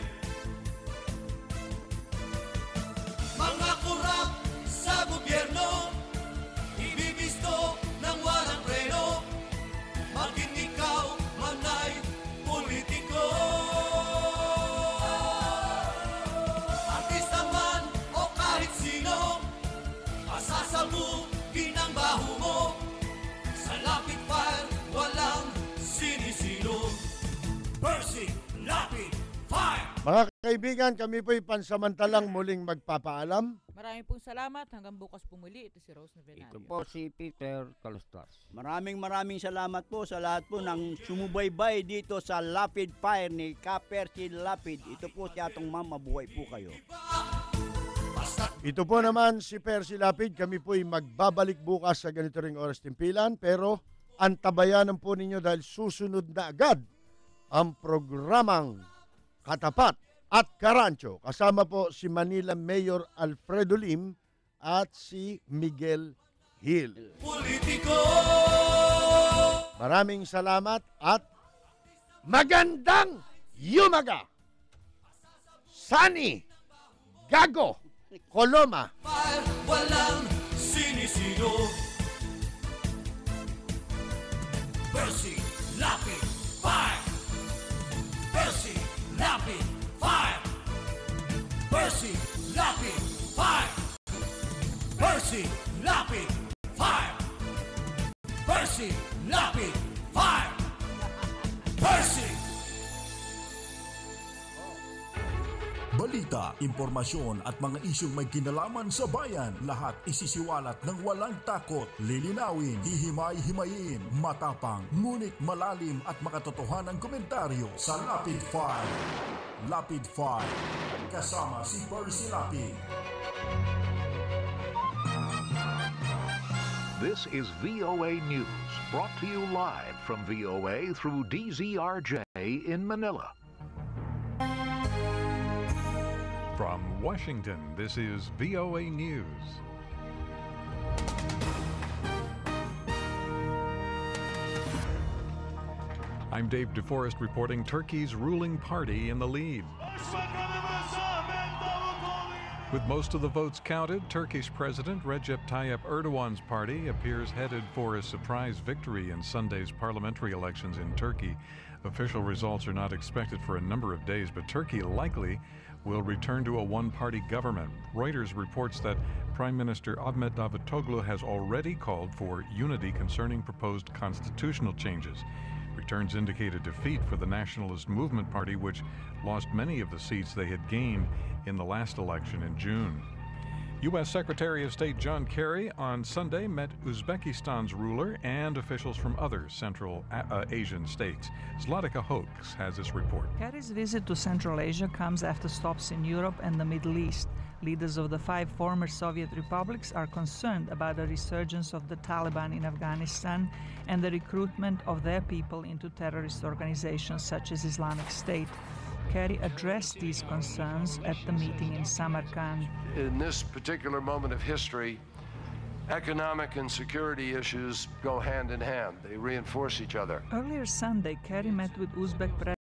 Speaker 17: Mga kurap sa gobyerno, ibibisto ng walang reno, maging ikaw man ay politiko. Artista man o kahit sino, pasasabugin ang baho mo. Sa Lapid Fire, walang sinisino. Percy, Lapid, Fire!
Speaker 3: Mga kaibigan, kami po'y pansamantalang muling magpapaalam.
Speaker 4: Maraming pong salamat. Hanggang bukas po muli. Ito si Rose Novenario.
Speaker 5: Ito po si Peter Calastas. Maraming salamat po sa lahat po ng sumubaybay dito sa Lapid Fire ni Percy Lapid. Ito po si atong mama, buhay po kayo.
Speaker 3: Ito po naman si Percy Lapid. Kami po'y magbabalik bukas sa ganito ring oras timpilan. Pero antabayanan po ninyo dahil susunod na agad ang programang Katapat at Karancho. Kasama po si Manila Mayor Alfredo Lim at si Miguel Hill.
Speaker 17: Politiko!
Speaker 3: Maraming salamat at magandang yumaga! Sunny Gago Coloma.
Speaker 17: Walang sinisino. Percy Lapid Fire. Percy Lapid Fire. Percy Lapid Fire. Percy Lapid Fire. Percy Lapid Fire. Percy.
Speaker 1: Balita, impormasyon at mga isyong may kinalaman sa bayan, lahat isisiwalat ng walang takot, lilinawin, hihimay-himayin, matapang, ngunit malalim at makatotohanang komentaryo sa Lapid Fire. Lapid Fire, kasama si Percy Lapid.
Speaker 18: This is VOA News, brought to you live from VOA through DZRJ in Manila.
Speaker 19: From Washington, this is VOA News. I'm Dave DeForest reporting Turkey's ruling party in the lead. With most of the votes counted, Turkish President Recep Tayyip Erdogan's party appears headed for a surprise victory in Sunday's parliamentary elections in Turkey. Official results are not expected for a number of days, but Turkey likely will return to a one-party government. Reuters reports that Prime Minister Ahmet Davutoglu has already called for unity concerning proposed constitutional changes. Returns indicate a defeat for the Nationalist Movement Party, which lost many of the seats they had gained in the last election in June. U.S. Secretary of State John Kerry on Sunday met Uzbekistan's ruler and officials from other Central Asian states. Zlatica Hoax has this report.
Speaker 20: Kerry's visit to Central Asia comes after stops in Europe and the Middle East. Leaders of the 5 former Soviet republics are concerned about the resurgence of the Taliban in Afghanistan and the recruitment of their people into terrorist organizations such as Islamic State. Kerry addressed these concerns at the meeting in Samarkand.
Speaker 21: In this particular moment of history, economic and security issues go hand in hand. They reinforce each other.
Speaker 20: Earlier Sunday, Kerry met with Uzbek President